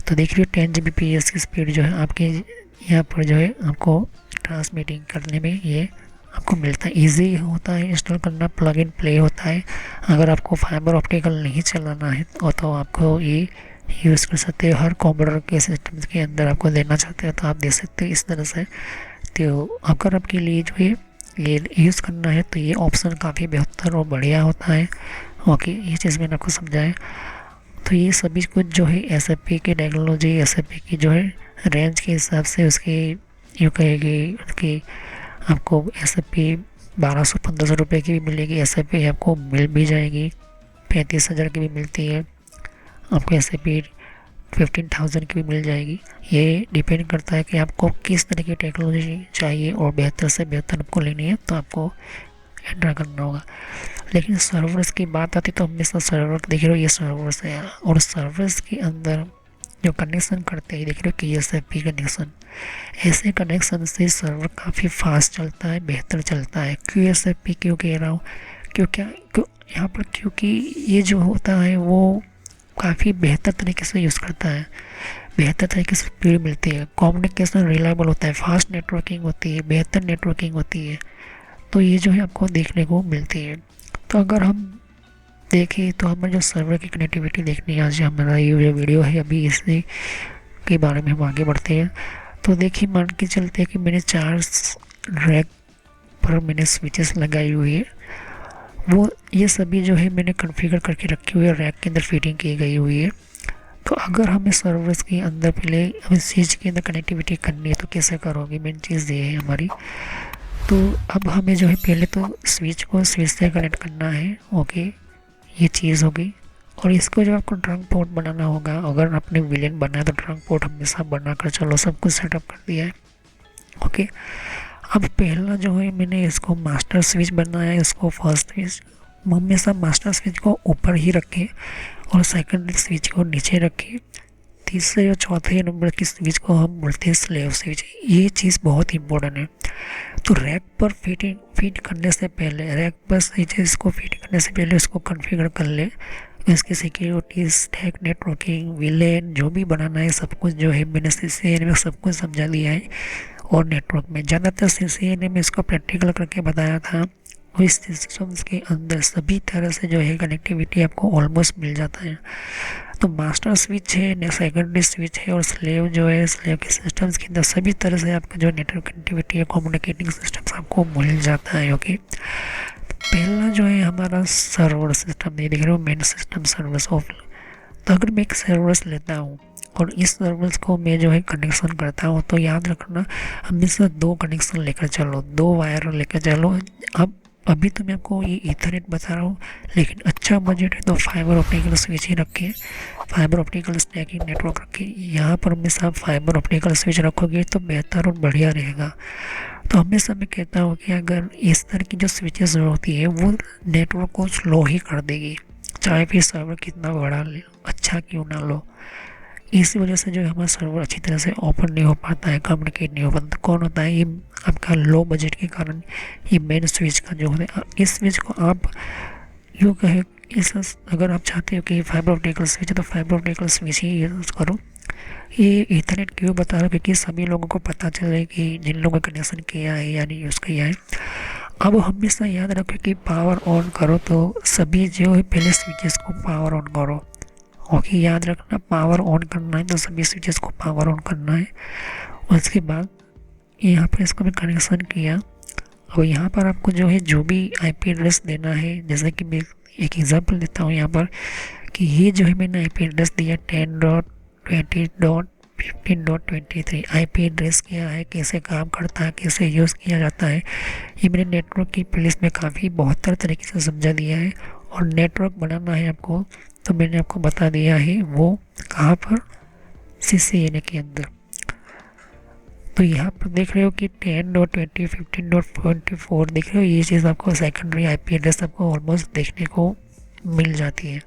तो देख रही हो 10 Gbps की स्पीड जो है आपके यहाँ पर जो है आपको ट्रांसमिटिंग करने में ये आपको मिलता है। इजी होता है इंस्टॉल करना, प्लग इन प्ले होता है। अगर आपको फाइबर ऑप्टिकल नहीं चलाना है तो आपको ये यूज़ कर सकते हो। हर कंप्यूटर के सिस्टम के अंदर आपको देना चाहते हो तो आप दे सकते हो इस तरह से। तो अगर आपके लिए जो है ये यूज़ करना है तो ये ऑप्शन काफ़ी बेहतर और बढ़िया होता है। ओके, ये चीज़ मैंने आपको समझाया। तो ये सभी कुछ जो है SFP की टेक्नोलॉजी, SFP की जो है रेंज के हिसाब से उसकी यूँ कहेगी उसकी आपको SFP 1200-1500 रुपये की भी मिलेगी। SFP आपको मिल भी जाएगी 35,000 की भी मिलती है, आपको SFP 15,000 की भी मिल जाएगी। ये डिपेंड करता है कि आपको किस तरह की टेक्नोलॉजी चाहिए और बेहतर से बेहतर आपको लेनी है तो आपको एंटर करना होगा। लेकिन सर्वर्स की बात आती तो हमेशा सर्वर देख रहे हो ये सर्वर्स है, और सर्वर्स के अंदर जो कनेक्शन करते हैं देख रहे हो कि SFP कनेक्शन, ऐसे कनेक्शन से सर्वर काफ़ी फास्ट चलता है, बेहतर चलता है। QSFP क्यों कह रहा हूँ, यहाँ पर क्योंकि ये जो होता है वो काफ़ी बेहतर तरीके से यूज़ करता है, बेहतर तरीके से स्पीड मिलती है, कम्युनिकेशन रिलायबल होता है, फास्ट नेटवर्किंग होती है, बेहतर नेटवर्किंग होती है। तो ये जो है आपको देखने को मिलती है। तो अगर हम देखें तो हमें जो सर्वर की कनेक्टिविटी देखनी है, आज हमारा ये जो वीडियो है अभी इसी के बारे में हम आगे बढ़ते हैं। तो देखिए मान के चलते हैं कि मैंने 4 रैक पर मैंने स्विचेस लगाई हुई है, वो ये सभी जो है मैंने कॉन्फ़िगर करके रखी हुई है, रैक के अंदर फिटिंग की गई हुई है। तो अगर हमें सर्वर्स के अंदर पहले हमें स्विच के अंदर कनेक्टिविटी करनी है तो कैसे करोगे, मेन चीज़ ये है हमारी। तो अब हमें जो है पहले तो स्विच को स्विच से कनेक्ट करना है। ओके, ये चीज़ होगी। और इसको जो आपको ट्रंक पोर्ट बनाना होगा, अगर आपने विलेन बनाया तो ट्रंक पोर्ट हमेशा बना कर चलो, सब कुछ सेटअप कर दिया है। ओके, अब पहला जो है मैंने इसको मास्टर स्विच बनाया है, इसको फर्स्ट स्विच हमेशा मास्टर स्विच को ऊपर ही रखें और सेकंड स्विच को नीचे रखें, तीसरे और चौथे नंबर की स्विच को हम बोलते हैं स्लेव स्विच। ये चीज़ बहुत इंपॉर्टेंट है। तो रैक पर फिट करने से पहले, रैक पर स्विचेस को फिट करने से पहले उसको कॉन्फ़िगर कर ले। इसकी सिक्योरिटी, स्टैक, नेटवर्किंग, विलेन जो भी बनाना है सब कुछ जो है मैंने CCNA में सब कुछ समझा दिया है। और नेटवर्क में ज़्यादातर CCNA में इसको प्रैक्टिकल करके बताया था। और इस सिस्टम्स के अंदर सभी तरह से जो है कनेक्टिविटी आपको ऑलमोस्ट मिल जाता है। तो मास्टर स्विच है, सेकेंडरी स्विच है, और स्लेव जो है, स्लेव के सिस्टम्स के अंदर सभी तरह से आपका जो नेटवर्क कनेक्टिविटी है, कम्युनिकेटिंग सिस्टम्स आपको मिल जाता है। ओके, पहला जो है हमारा सर्वर सिस्टम, ये देख रहे हो मेन सिस्टम सर्वर्स ऑफ। तो अगर मैं एक सर्वर्स लेता हूँ और इस सर्वर्स को मैं जो है कनेक्शन करता हूँ, तो याद रखना हमेशा 2 कनेक्शन लेकर चलो, 2 वायर लेकर चलो। अब अभी तो मैं आपको ये ईथरनेट बता रहा हूँ, लेकिन अच्छा बजट है तो फाइबर ऑप्टिकल स्विच ही रखें, फाइबर ऑप्टिकल स्टैकिंग नेटवर्क रखें। यहाँ पर हमेशा आप फाइबर ऑप्टिकल स्विच रखोगे तो बेहतर और बढ़िया रहेगा। तो हमेशा मैं कहता हूँ कि अगर इस तरह की जो स्विचेस होती है वो नेटवर्क को स्लो ही कर देगी, चाहे फिर सर्वर कितना बड़ा अच्छा क्यों ना लो। इसी वजह से जो है हमारा सर्वर अच्छी तरह से ओपन नहीं हो पाता है, कम्युनिकेट नहीं हो पाता। तो कौन होता है ये, आपका लो बजट के कारण ये मेन स्विच का जो होता है। इस स्विच को आप यूँ कहे, इस अगर आप चाहते हो कि फाइबर ऑप्टिकल स्विच है तो फाइबर ऑप्टिकल स्विच ही यूज़ करो। ये ईथरनेट क्यों बता रहा हूँ, क्योंकि सभी लोगों को पता चले कि जिन लोगों ने कनेक्शन किया है या नहीं यूज़ किया है। अब हमेशा याद रखो कि पावर ऑन करो तो सभी जो है पहले स्विचेस को पावर ऑन करो। ओके, याद रखना पावर ऑन करना है तो सभी स्विचेस को पावर ऑन करना है। उसके बाद यहाँ पर इसको मैं कनेक्शन किया। और यहाँ पर आपको जो है जो भी IP एड्रेस देना है, जैसे कि मैं एक एग्जांपल देता हूँ यहाँ पर कि ये जो है मैंने IP एड्रेस दिया 10.20.15.23। IP एड्रेस क्या है, कैसे काम करता है, कैसे यूज़ किया जाता है, ये मैंने नेटवर्क की प्लेलिस्ट में काफ़ी 72 तरीके से समझा दिया है। और नेटवर्क बनाना है आपको तो मैंने आपको बता दिया है वो कहाँ पर, CCNA के अंदर। तो यहाँ पर देख रहे हो कि 10.20 15.24 देख रहे हो, ये चीज़ आपको सेकेंडरी IP एड्रेस आपको ऑलमोस्ट देखने को मिल जाती है।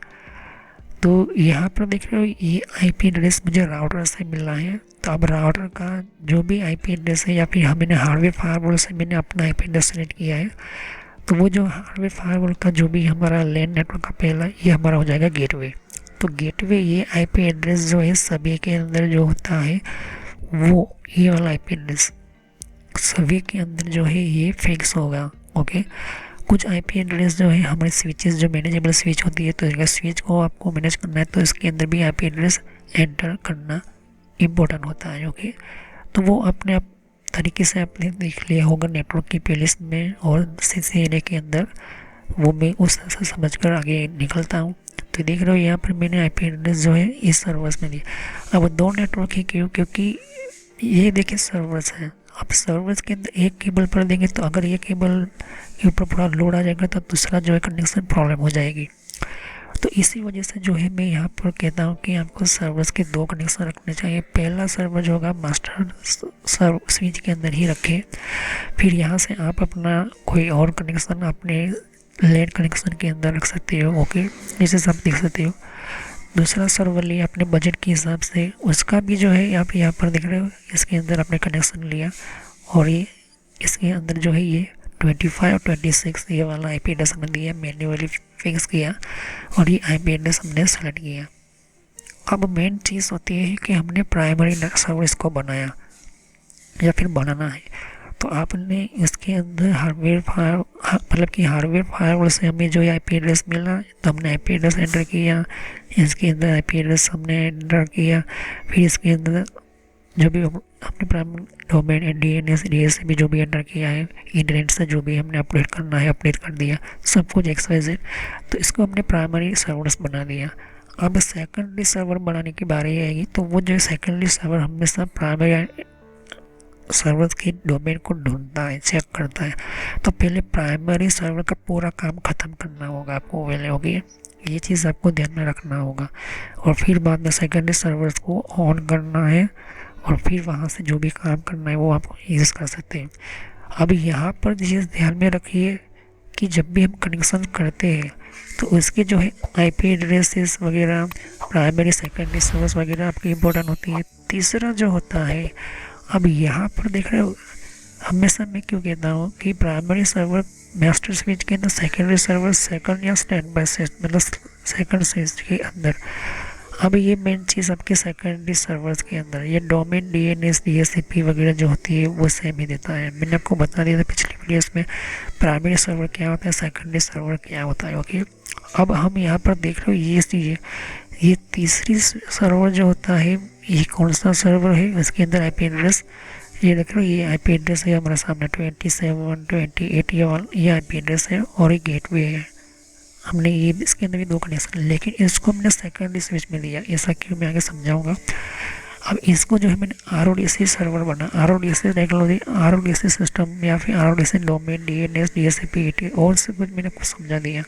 तो यहाँ पर देख रहे हो ये IP एड्रेस मुझे राउटर से मिला है। तो अब राउटर का जो भी IP एड्रेस है, या फिर मैंने हार्डवेयर फायरवॉल से मैंने अपना IP एड्रेस सेलेक्ट किया है, तो वो जो हार्डवेयर फायरवॉल का जो भी हमारा लैन नेटवर्क का पहला, ये हमारा हो जाएगा गेटवे। तो गेटवे ये IP एड्रेस जो है सभी के अंदर जो होता है वो ये वाला IP एड्रेस सभी के अंदर जो है ये फिक्स होगा। ओके, कुछ IP एड्रेस जो है हमारे स्विचेस जो मैनेजेबल स्विच होती है, तो अगर स्विच को आपको मैनेज करना है तो इसके अंदर भी IP एड्रेस एंटर करना इम्पोर्टेंट होता है। ओके, तो वो अपने आप तरीके से आपने देख लिया होगा नेटवर्क की प्लेलिस्ट में और CCNA के अंदर, वो मैं उस तरह से समझ कर आगे निकलता हूँ। तो देख रहे हो यहाँ पर मैंने IP एड्रेस जो है इस सर्वर्स में दिया। अब 2 नेटवर्क ही क्यों, क्योंकि ये देखिए सर्वर्स है। अब सर्वर्स के अंदर एक केबल पर देंगे तो अगर ये केबल के ऊपर पूरा लोड आ जाएगा तो दूसरा जो है कनेक्शन प्रॉब्लम हो जाएगी। तो इसी वजह से जो है मैं यहाँ पर कहता हूँ कि आपको सर्वर्स के 2 कनेक्शन रखने चाहिए। पहला सर्वर जो होगा मास्टर स्विच के अंदर ही रखें, फिर यहाँ से आप अपना कोई और कनेक्शन अपने लैन कनेक्शन के अंदर रख सकते हो। ओके, जैसे आप देख सकते हो दूसरा सर्वर लिया अपने बजट के हिसाब से, उसका भी जो है आप यहाँ पर देख रहे हो इसके अंदर आपने कनेक्शन लिया और ये इसके अंदर जो है ये 25 और 26 ये वाला IP एड्रेस हमने दिया, मैन्युअली फिक्स किया और ये IP एड्रेस हमने सेलेक्ट किया। अब मेन चीज़ होती है कि हमने प्राइमरी सर्वर इसको बनाया या फिर बनाना है, तो आपने इसके अंदर हार्डवेयर मतलब कि हार्डवेयर फायरवॉल से हमें जो IP एड्रेस मिला तो हमने IP एड्रेस एंटर किया, इसके अंदर IP एड्रेस हमने एंटर किया, फिर इसके अंदर जो भी अपने प्राइमरी डोमेन DNS DHCP भी जो भी एंटर किया है, इंटरनेट से जो भी हमने अपडेट करना है अपडेट कर दिया, सब कुछ XYZ। तो इसको हमने प्राइमरी सर्वर्स बना दिया। अब सेकेंडरी सर्वर बनाने की बारी आएगी, तो वो जो सेकेंडरी सर्वर हमेशा प्राइमरी सर्वर के डोमेन को ढूंढता है, चेक करता है। तो पहले प्राइमरी सर्वर का पूरा काम ख़त्म करना होगा आपको, पहले होगी ये चीज़ आपको ध्यान में रखना होगा, और फिर बाद में सेकेंडरी सर्वर्स को ऑन करना है और फिर वहाँ से जो भी काम करना है वो आप यूज़ कर सकते हैं। अब यहाँ पर चीज़ ध्यान में रखिए कि जब भी हम कनेक्शन करते हैं तो उसके जो है आईपी एड्रेसेस वगैरह, प्राइमरी सेकेंडरी सर्वर्स वगैरह आपकी इम्पोर्टेंट होती है। तीसरा जो होता है, अब यहाँ पर देख रहे हो, हमेशा मैं क्यों कहता हूँ कि प्राइमरी सर्वर मास्टर स्विच के अंदर, सेकेंडरी सर्वर सेकंड या स्टैंड बाय मतलब सेकंड स्विच के अंदर। अब ये मेन चीज़ आपके सेकेंडरी सर्वर्स के अंदर, ये डोमेन डीएनएस डीएचसीपी वगैरह जो होती है वो सेम ही देता है। मैंने आपको बता दिया था पिछली वीडियोस में प्राइमरी सर्वर क्या होता है, सेकेंडरी सर्वर क्या होता है। ओके, अब हम यहाँ पर देख रहे हो ये चीज़, ये तीसरी सर्वर जो होता है, ये कौन सा सर्वर है, इसके अंदर आईपी एड्रेस, ये देख रहे हो, ये आईपी एड्रेस है हमारे सामने 2728 ये आईपी एड्रेस है और ये गेटवे है। हमने ये इसके अंदर भी 2 कनेक्शन, लेकिन इसको हमने सेकेंडरी स्विच में दिया। ऐसा क्यों, मैं आगे समझाऊंगा। अब इसको जो है मैंने आरओडीसी सर्वर बना, आरओडीसी टेक्नोलॉजी, आरओडीसी सिस्टम या फिर आरओडीसी डोमेन डीएनएस डीएचसीपी और सब कुछ मैंने कुछ समझा दिया,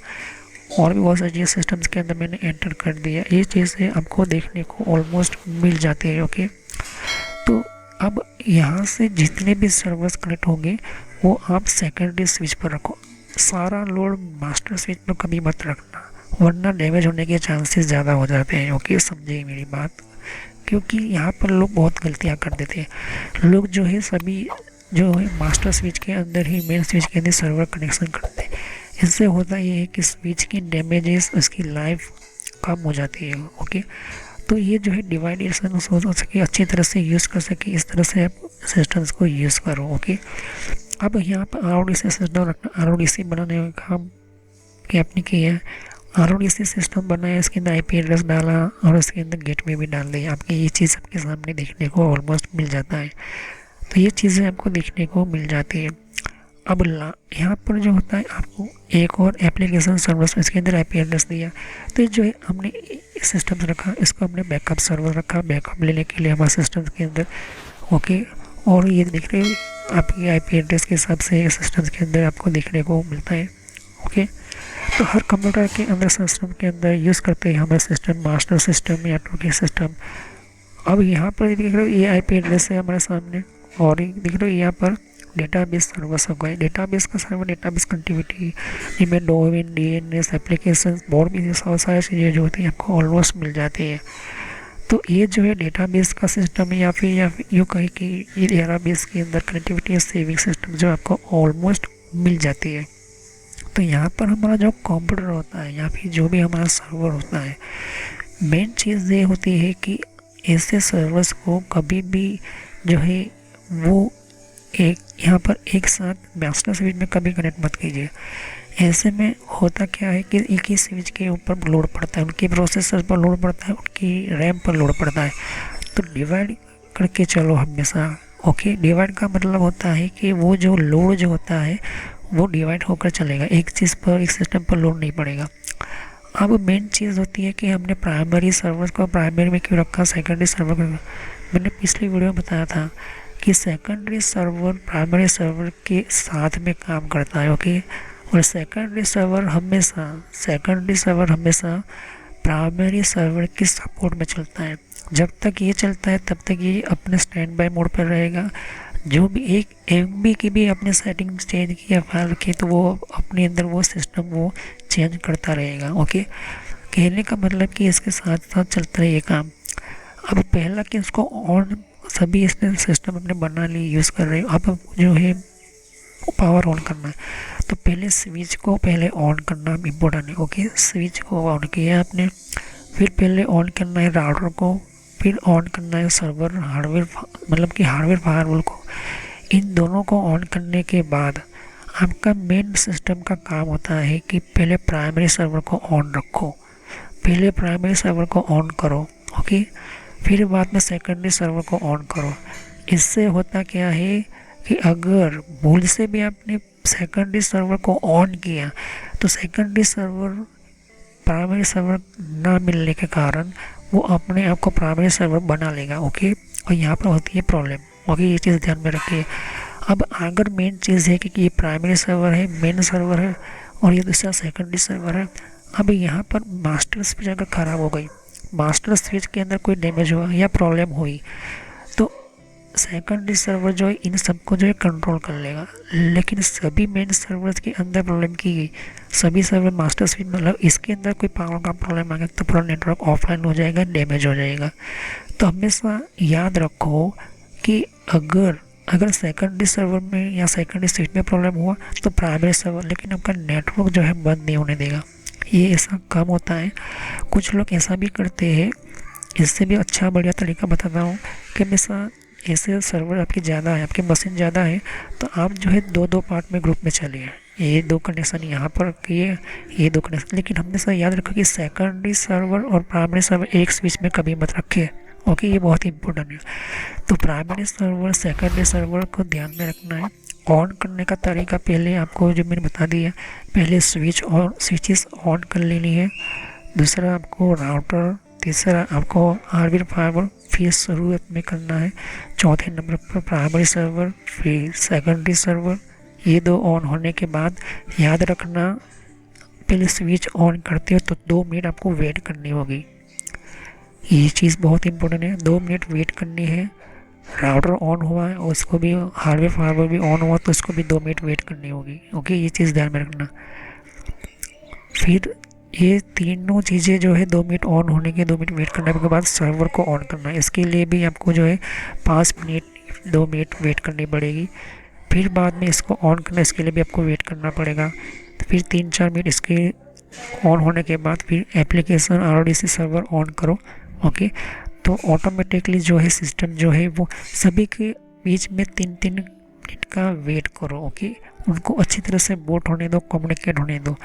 और भी बहुत सारी चीज़ सिस्टम्स के अंदर मैंने एंटर कर दिया। ये चीज़ें आपको देखने को ऑलमोस्ट मिल जाती है। ओके, तो अब यहाँ से जितने भी सर्वर्स कनेक्ट होंगे वो आप सेकेंडरी स्विच पर रखो, सारा लोड मास्टर स्विच पर कभी मत रखना, वरना डैमेज होने के चांसेस ज़्यादा हो जाते हैं। ओके, समझिए मेरी बात, क्योंकि यहाँ पर लोग बहुत गलतियाँ कर देते हैं। लोग जो है सभी जो है मास्टर स्विच के अंदर ही, मेन स्विच के अंदर सर्वर कनेक्शन करते हैं। इससे होता ये है कि स्विच की डैमेजेस, उसकी लाइफ कम हो जाती है। ओके, तो ये जो है डिवाइडेशन हो सके, अच्छी तरह से यूज़ कर सके, इस तरह से आप सिस्टम्स को यूज़ करो। ओके, अब यहाँ पर आरओडीसी सिस्टम रखना, आरओडीसी बनाने का काम क्या आपने किया है, आरओडीसी सिस्टम बनाया, इसके अंदर आईपी एड्रेस डाला और इसके अंदर गेटवे भी डाल दिया। आपके ये चीज़ आपके सामने देखने को ऑलमोस्ट मिल जाता है। तो ये चीज़ें आपको देखने को मिल जाती है। अब यहाँ पर जो होता है, आपको एक और एप्लीकेशन सर्वर, इसके अंदर आईपी एड्रेस दिया। तो जो है हमने सिस्टम रखा, इसको हमने बैकअप सर्वर रखा, बैकअप लेने के लिए हमारे सिस्टम के अंदर। ओके, और ये देख रहे हो आपकी आईपी एड्रेस के हिसाब से सिस्टम के अंदर आपको देखने को मिलता है। ओके, तो हर कंप्यूटर के अंदर सिस्टम के अंदर यूज़ करते हैं हमारे सिस्टम, मास्टर सिस्टम या टोकी सिस्टम। अब यहाँ पर देख रहे हो ये आईपी एड्रेस है हमारे सामने, और देख रहे हो यहाँ पर डेटाबेस सर्वर्स हो गए। डेटाबेस का सर्वर, डेटाबेस कनेक्टिविटी, जिसमें डोमेन डीएनएस एप्लीकेशन और भी बहुत सारी चीज़ें जो होती हैं आपको ऑलमोस्ट मिल जाती है। तो ये जो है डेटाबेस का सिस्टम है, या फिर यूँ कहें कि ये डेटाबेस के अंदर कनेक्टिविटी सेविंग सिस्टम जो आपको ऑलमोस्ट मिल जाती है। तो यहाँ पर हमारा जो कंप्यूटर होता है या फिर जो भी हमारा सर्वर होता है, मेन चीज़ ये होती है कि ऐसे सर्वर्स को कभी भी जो है वो एक यहाँ पर एक साथ मास्टर स्विच में कभी कनेक्ट मत कीजिए। ऐसे में होता क्या है कि एक ही स्विच के ऊपर लोड पड़ता है, उनके प्रोसेसर पर लोड पड़ता है, उनकी रैम पर लोड पड़ता है। तो डिवाइड करके चलो हमेशा। ओके, डिवाइड का मतलब होता है कि वो जो लोड जो होता है वो डिवाइड होकर चलेगा, एक चीज़ पर, एक सिस्टम पर लोड नहीं पड़ेगा। अब मेन चीज़ होती है कि हमने प्राइमरी सर्वर को प्राइमरी में क्यों रखा, सेकेंडरी सर्वर को। मैंने पिछली वीडियो में बताया था कि सेकेंडरी सर्वर प्राइमरी सर्वर के साथ में काम करता है। ओके, और सेकेंडरी सर्वर हमेशा प्राइमरी सर्वर की सपोर्ट में चलता है। जब तक ये चलता है तब तक ये अपने स्टैंड बाय मोड पर रहेगा। जो भी एक MB की भी अपने सेटिंग चेंज की या फाइल रखी तो वो अपने अंदर वो सिस्टम वो चेंज करता रहेगा। ओके, कहने का मतलब कि इसके साथ साथ चलता है ये काम। अब पहला कि इसको ऑन सभी इसने सिस्टम अपने बना लिए यूज़ कर रहे हो, अब जो है पावर ऑन करना है तो पहले स्विच को पहले ऑन करना इम्पोर्टेंट है। ओके, स्विच को ऑन किया आपने, फिर पहले ऑन करना है राउटर को, फिर ऑन करना है सर्वर हार्डवेयर, मतलब कि हार्डवेयर फायरवॉल को। इन दोनों को ऑन करने के बाद आपका मेन सिस्टम का काम होता है कि पहले प्राइमरी सर्वर को ऑन रखो, पहले प्राइमरी सर्वर को ऑन करो। ओके, फिर बाद में सेकेंडरी सर्वर को ऑन करो। इससे होता क्या है कि अगर भूल से भी आपने सेकेंडरी सर्वर को ऑन किया तो सेकेंडरी सर्वर प्राइमरी सर्वर ना मिलने के कारण वो अपने आप को प्राइमरी सर्वर बना लेगा। ओके, और यहाँ पर होती है प्रॉब्लम। ओके, ये चीज़ ध्यान में रखिए। अब अगर मेन चीज़ है कि ये प्राइमरी सर्वर है, मेन सर्वर है, और ये दूसरा सेकेंडरी सर्वर है। अब यहाँ पर मास्टर स्विच अगर ख़राब हो गई, मास्टर स्विच के अंदर कोई डैमेज हुआ या प्रॉब्लम हुई तो सेकेंडरी सर्वर जो है इन सबको जो है कंट्रोल कर लेगा, लेकिन सभी मेन सर्वर्स के अंदर प्रॉब्लम की गई, सभी सर्वर मास्टर स्विच मतलब इसके अंदर कोई पावर का प्रॉब्लम आ गया तो पूरा नेटवर्क ऑफलाइन हो जाएगा, डैमेज हो जाएगा। तो हमेशा याद रखो कि अगर अगर सेकेंडरी सर्वर में या सेकेंडरी स्विच में प्रॉब्लम हुआ तो प्राइमरी सर्वर लेकिन आपका नेटवर्क जो है बंद नहीं होने देगा। ये ऐसा कम होता है, कुछ लोग ऐसा भी करते हैं। इससे भी अच्छा बढ़िया तरीका बताता हूँ कि हमेशा ऐसे सर्वर आपकी ज़्यादा है, आपकी मशीन ज़्यादा है, तो आप जो है दो दो पार्ट में ग्रुप में चलिए। ये दो कनेक्शन यहाँ पर किए, ये दो कनेक्शन, लेकिन हमेशा याद रखो कि सेकेंडरी सर्वर और प्राइमरी सर्वर एक स्विच में कभी मत रखिए। ओके, ये बहुत इंपॉर्टेंट है। तो प्राइमरी सर्वर सेकेंडरी सर्वर को ध्यान में रखना है। ऑन करने का तरीका पहले आपको जो मैंने बता दिया, पहले स्विच और स्विचेस ऑन कर लेनी है, दूसरा आपको राउटर, तीसरा आपको आरवी फाइबर फिर शुरुआत में करना है, चौथे नंबर पर प्राइमरी सर्वर फिर सेकेंडरी सर्वर। ये दो ऑन होने के बाद याद रखना पहले स्विच ऑन करते हो तो 2 मिनट आपको वेट करनी होगी। ये चीज़ बहुत इंपॉर्टेंट है, 2 मिनट वेट करनी है। राउटर ऑन हुआ है और उसको भी हार्डवेयर फाइबर भी ऑन हुआ तो उसको भी 2 मिनट वेट करनी होगी। ओके, ये चीज़ ध्यान में रखना। फिर ये तीनों चीज़ें जो है 2 मिनट ऑन होने के 2 मिनट वेट करने के बाद सर्वर को ऑन करना है। इसके लिए भी आपको जो है 5 मिनट 2 मिनट वेट करनी पड़ेगी। फिर बाद में इसको ऑन करना, इसके लिए भी आपको वेट करना पड़ेगा। तो फिर 3-4 मिनट इसके ऑन होने के बाद फिर एप्लीकेशन RDC सर्वर ऑन करो। ओके, तो ऑटोमेटिकली जो है सिस्टम जो है वो सभी के बीच में 3-3 मिनट का वेट करो। ओके, उनको अच्छी तरह से बूट होने दो, कम्युनिकेट होने दो।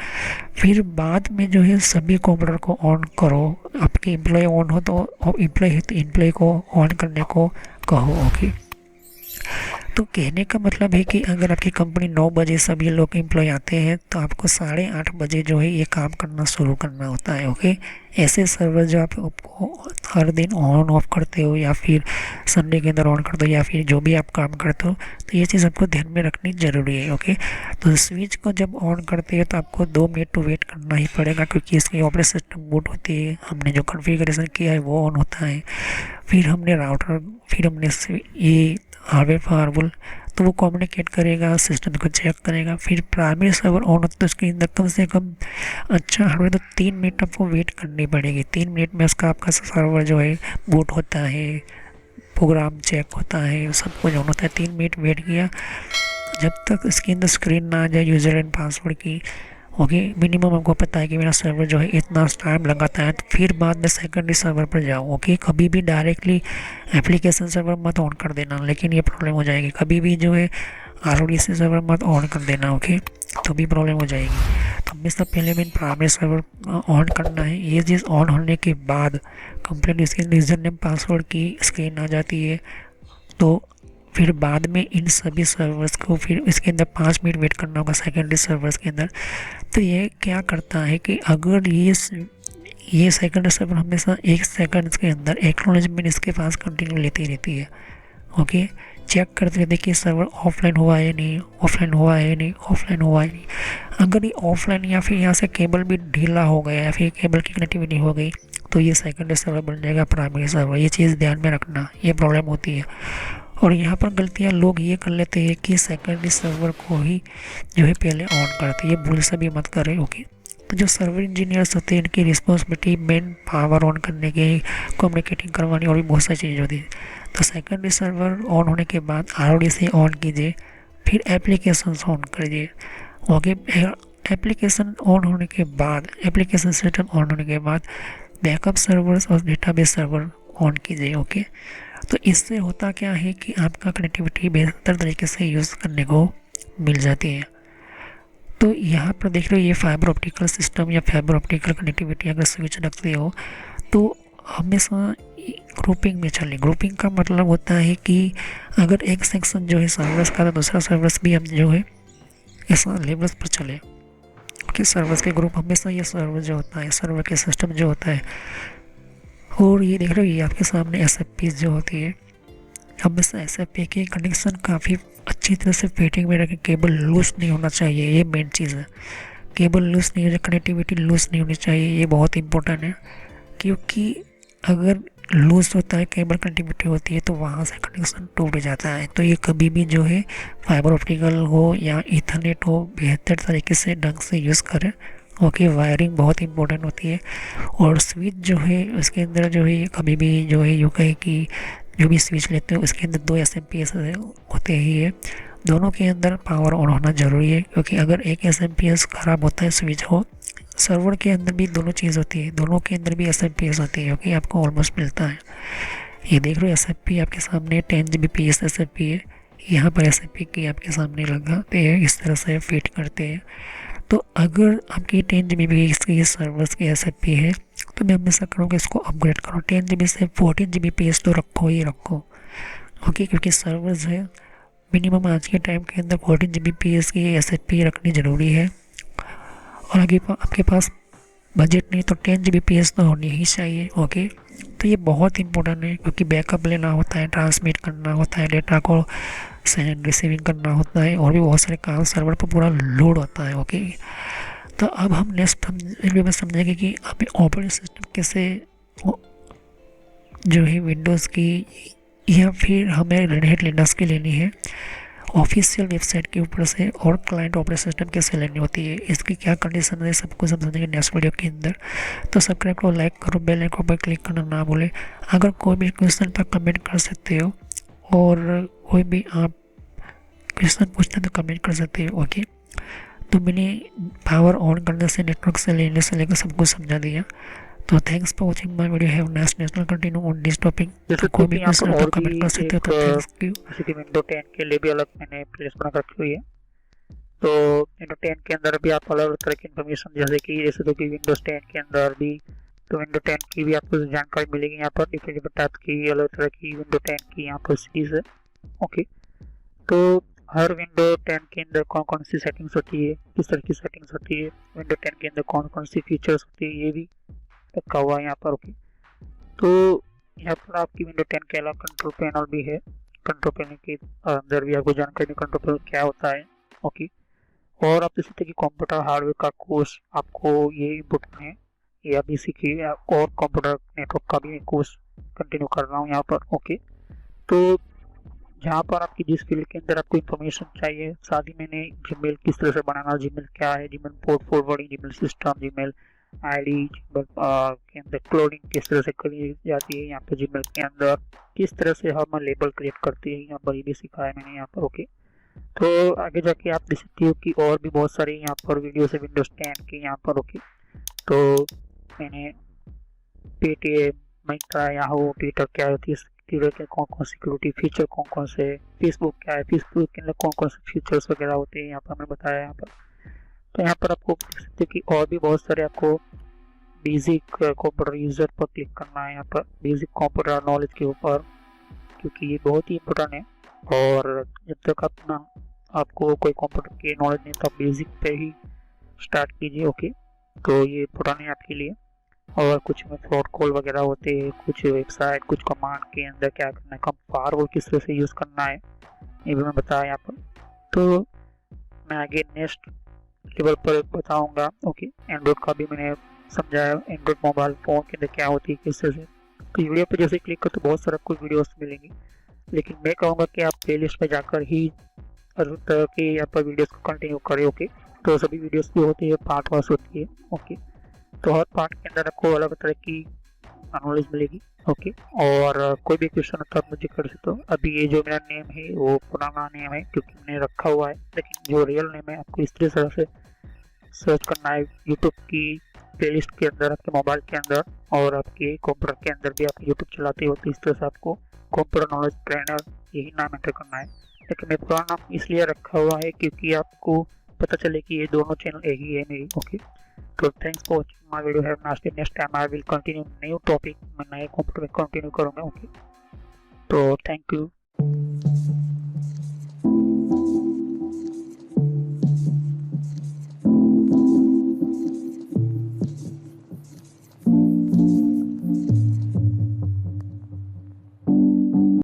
फिर बाद में जो है सभी कंप्यूटर को ऑन करो। आपके एम्प्लॉय ऑन हो तो एम्प्लॉय है तो एम्प्लॉय को ऑन करने को कहो। ओके, तो कहने का मतलब है कि अगर आपकी कंपनी 9 बजे सभी लोग एम्प्लॉय आते हैं तो आपको 8:30 बजे जो है ये काम करना शुरू करना होता है। ओके, ऐसे सर्वर जो आपको हर दिन ऑन ऑफ करते हो या फिर संडे के अंदर ऑन करते हो या फिर जो भी आप काम करते हो, तो ये चीज़ आपको ध्यान में रखनी ज़रूरी है। ओके, तो स्विच को जब ऑन करते हो तो आपको 2 मिनट तो वेट करना ही पड़ेगा क्योंकि इसकी ऑपरेटिंग सिस्टम बूट होती है, हमने जो कॉन्फ़िगरेशन किया है वो ऑन होता है। फिर हमने राउटर, फिर हमने ये हार्डवेयर फायरवॉल, तो वो कम्युनिकेट करेगा, सिस्टम को चेक करेगा। फिर प्राइमरी सर्वर ऑन होता है तो उसके अंदर कम से कम अच्छा हार्डवेयर तो 3 मिनट आपको वेट करनी पड़ेगी। 3 मिनट में उसका आपका सर्वर जो है बूट होता है, प्रोग्राम चेक होता है, सब कुछ ऑन होता है। 3 मिनट वेट किया, जब तक इसके अंदर स्क्रीन ना आ जाए यूज़र एंड पासवर्ड की। ओके, मिनिमम आपको पता है कि मेरा सर्वर जो है इतना टाइम लगाता है, तो फिर बाद में सेकेंडरी सर्वर पर जाओ। ओके, कभी भी डायरेक्टली एप्लीकेशन सर्वर मत ऑन कर देना, लेकिन ये प्रॉब्लम हो जाएगी। कभी भी जो है RDC सर्वर मत ऑन कर देना। ओके, तो भी प्रॉब्लम हो जाएगी। तो हमेशा पहले में प्राइमरी सर्वर ऑन करना है। ये चीज़ ऑन होने के बाद कंप्लीट इसके यूज़र नेम पासवर्ड की स्क्रीन आ जाती है, तो फिर बाद में इन सभी सर्वर्स को फिर इसके अंदर 5 मिनट वेट करना होगा सेकेंडरी सर्वर्स के अंदर। तो ये क्या करता है कि अगर ये सेकेंडरी सर्वर हमेशा 1 सेकंड के अंदर एक्नॉलेजमेंट इसके पास कंटिन्यू लेती रहती है। ओके, चेक करते रहते कि सर्वर ऑफलाइन हुआ है नहीं, ऑफलाइन हुआ है नहीं, ऑफलाइन हुआ है नहीं। अगर ये ऑफलाइन या फिर यहाँ से केबल भी ढीला हो गया या फिर केबल की कनेक्टिविटी हो गई तो ये सेकेंडरी सर्वर बन जाएगा प्राइमरी सर्वर। ये चीज़ ध्यान में रखना, ये प्रॉब्लम होती है। और यहाँ पर गलतियाँ लोग ये कर लेते हैं कि सेकेंडरी सर्वर को ही जो है पहले ऑन करते हैं, ये भूल से भी मत करें। ओके, तो जो सर्वर इंजीनियर्स होते हैं इनकी रिस्पॉन्सिबिलिटी मेन पावर ऑन करने की, कम्युनिकेटिंग करवानी और भी बहुत सारी चीज़ होती है। तो सेकेंडरी सर्वर ऑन होने के बाद RDC ऑन कीजिए, फिर एप्लीकेशन ऑन करिए। ओके, एप्लीकेशन ऑन होने के बाद, एप्लीकेशन सिस्टम ऑन होने के बाद बैकअप सर्वर्स और डेटाबेस सर्वर ऑन कीजिए। ओके, तो इससे होता क्या है कि आपका कनेक्टिविटी बेहतर तरीके से यूज़ करने को मिल जाती है। तो यहाँ पर देख रहे हो ये फाइबर ऑप्टिकल सिस्टम या फाइबर ऑप्टिकल कनेक्टिविटी अगर स्विच रखते हो तो हमेशा ग्रुपिंग में चले। ग्रुपिंग का मतलब होता है कि अगर एक सेक्शन जो है सर्वर्स का तो दूसरा सर्वर्स भी हम जो है ऐसा लेवल्स पर चले कि सर्वर्स के ग्रुप हमेशा ये सर्वर जो होता है, सर्वर के सिस्टम जो होता है। और ये देख रहे हो ये आपके सामने SFP जो होती है, हमेशा SFP के कनेक्शन काफ़ी अच्छी तरह से फिटिंग में रखें। केबल लूज नहीं होना चाहिए, ये मेन चीज़ है। केबल लूज नहीं हो, कनेक्टिविटी लूज नहीं होनी चाहिए, ये बहुत इंपॉर्टेंट है। क्योंकि अगर लूज होता है, केबल कनेक्टिविटी होती है, तो वहाँ से कनेक्शन टूट जाता है। तो ये कभी भी जो है फाइबर ऑप्टिकल हो या ईथरनेट हो, बेहतर तरीके से ढंग से यूज़ करें। ओके, वायरिंग बहुत इंपॉर्टेंट होती है। और स्विच जो है उसके अंदर जो है कभी भी जो है यूँ कहे कि जो भी स्विच लेते हो उसके अंदर 2 एस होते ही है। दोनों के अंदर पावर ऑन होना ज़रूरी है, क्योंकि अगर एक एस ख़राब होता है स्विच हो, सर्वर के अंदर भी दोनों चीज़ होती है, दोनों के अंदर भी एस होती है, क्योंकि आपको ऑलमोस्ट मिलता है। ये देख लो एस आपके सामने 10 Gbps एस है, यहाँ पर एस की आपके सामने लगाते हैं, इस तरह से फिट करते हैं। तो अगर आपकी 10 Gbps की सर्वर्स की एस है तो मैं हमेशा करूँगा इसको अपग्रेड करो, 10 GB से 14 Gbps तो रखो ही रखो। ओके, क्योंकि सर्वर्स है मिनिमम आज के टाइम के अंदर 14 Gbps की एस रखनी ज़रूरी है। और आगे आपके पास बजट नहीं तो 10 Gbps तो होनी ही चाहिए। ओके, तो ये बहुत इंपॉर्टेंट है, क्योंकि बैकअप लेना होता है, ट्रांसमिट करना होता है, डेटा को सेंड रिसीविंग करना होता है, और भी बहुत सारे काम सर्वर पर पूरा लोड होता है। ओके, तो अब हम नेक्स्ट वीडियो में समझेंगे कि हमें ऑपरेटिंग सिस्टम कैसे जो है विंडोज़ की या फिर हमें रेड हैट लिनक्स की लेनी है ऑफिशियल वेबसाइट के ऊपर से, और क्लाइंट ऑपरेटिंग सिस्टम कैसे लेनी होती है, इसकी क्या कंडीशन है, सबको समझेंगे नेक्स्ट वीडियो के अंदर। तो सब्सक्राइब करो, लाइक करो, बेल आइकन पर क्लिक करना ना भूले। अगर कोई भी क्वेश्चन पर कमेंट कर सकते हो, और कोई भी आप क्वेश्चन पूछते हैं तो कमेंट कर सकते हो। ओके, तो मैंने पावर ऑन करने से, नेटवर्क से लेने से लेकर सब कुछ समझा दिया। तो thanks for watching my video, have nice national continue on this topic. जैसे कोई कि भी यहाँ पर क्वेश्चन और तो भी कमेंट कर सकते हो। एक तो थैंक्स यू। जैसे कि विंडो 10 के लिए भी अलग मैंने प्लेलिस्ट बना रखी हुई है। तो विंडो 10 के अंदर भी आप अलग अलग तरह की इन्फॉर्मेशन, जैसे कि जैसे तो कि विंडोज 10 के अंदर भी, तो विंडो 10 की भी आपको जानकारी मिलेगी यहाँ पर, डिफरेंट टाइप की अलग तरह की विंडो 10 की यहाँ पर सीरीज है। ओके, तो हर विंडो 10 के अंदर कौन कौन सी सेटिंग्स होती है, किस तरह की सेटिंग्स होती है, विंडो 10 के अंदर कौन कौन सी फीचर्स होती है, ये भी रखा हुआ है यहाँ पर। ओके, तो यहाँ पर आपकी विंडो 10 के अलावा कंट्रोल पैनल भी है। कंट्रोल पैनल के अंदर भी आपको जानकारी कंट्रोल पैनल क्या होता है। ओके, और आप देख सकते हैं कि कंप्यूटर हार्डवेयर का कोर्स आपको ये इम्पोर्टेंट है, ये अभी सीखिए। और कंप्यूटर नेटवर्क का भी कोर्स कंटिन्यू कर रहा हूँ यहाँ पर। ओके, तो जहाँ पर आपकी जिस फील्ड के अंदर आपको इन्फॉर्मेशन चाहिए, साथ ही मैंने जीमेल किस तरह से बनाना, जीमेल क्या है, Gmail port forwarding, Gmail system, Gmail ID, Gmail के अंदर क्लोनिंग किस तरह से करी जाती है, यहाँ पर जीमेल के अंदर किस तरह से हम लेबल क्रिएट करते हैं, यहाँ पर ये भी सिखाया मैंने यहाँ पर। ओके, तो आगे जाके आप देख सकते हो कि और भी बहुत सारे यहाँ पर वीडियो है विंडोज 10 के यहाँ पर। ओके, तो मैंने पेटीएम, मिंत्रा, याहू, ट्विटर क्या होती है, ट्विटर के कौन कौन सिक्योरिटी फीचर कौन कौन से, फेसबुक क्या है, फेसबुक के अंदर कौन कौन से फीचर्स वगैरह होते हैं, यहाँ पर मैंने बताया यहाँ पर। तो यहाँ पर आपको देख सकते हो कि और भी बहुत सारे आपको बेसिक कंप्यूटर यूजर पर क्लिक करना है, यहाँ पर बेसिक कंप्यूटर नॉलेज के ऊपर, क्योंकि ये बहुत ही इम्पोर्टेंट है। और जब तक अपना आपको कोई कंप्यूटर की नॉलेज नहीं तो आप बेसिक पे ही स्टार्ट कीजिए। ओके, तो ये इम्पोर्टेंट है आपके लिए। और कुछ में फ्रॉड कॉल वगैरह होते हैं, कुछ वेबसाइट, कुछ कमांड के अंदर क्या करना है, कम फायरवॉल किस तरह से यूज़ करना है, ये भी मैं बताया यहाँ पर। तो मैं आगे नेक्स्ट लेवल पर बताऊंगा। ओके, एंड्रॉइड का भी मैंने समझाया, एंड्रॉइड मोबाइल फ़ोन के अंदर क्या होती है, किस तरह से। तो वीडियो पर जैसे क्लिक कर तो बहुत सारा कुछ वीडियोस मिलेंगी, लेकिन मैं कहूँगा कि आप प्लेलिस्ट में जाकर ही हर तरह के यहाँ पर वीडियोस को कंटिन्यू करें। ओके, तो सभी वीडियोस की होती है पार्ट वाइज होती है। ओके, तो हर पार्ट के अंदर आपको अलग तरह की नॉलेज मिलेगी। ओके, और कोई भी क्वेश्चन होता है मुझे कर सकते हो। अभी ये जो मेरा नेम है वो पुराना नेम है क्योंकि मैंने रखा हुआ है, लेकिन जो रियल नेम है आपको इस तरह से सर्च करना है यूट्यूब की प्लेलिस्ट के अंदर, आपके मोबाइल के अंदर, और आपके कंप्यूटर के अंदर भी आप यूट्यूब चलाते हो, तो इस तरह से आपको कंप्यूटर नॉलेज ट्रेनर यही नाम एंटर करना है। लेकिन मैं पुराना नाम इसलिए रखा हुआ है क्योंकि आपको पता चले कि ये दोनों चैनल एक ही है मेरी। ओके, तो thanks for watching my video, have nice day. Next time I will continue new topic, मैं नए कंप्यूटर में कंटिन्यू करूँगा। ओके, तो थैंक यू।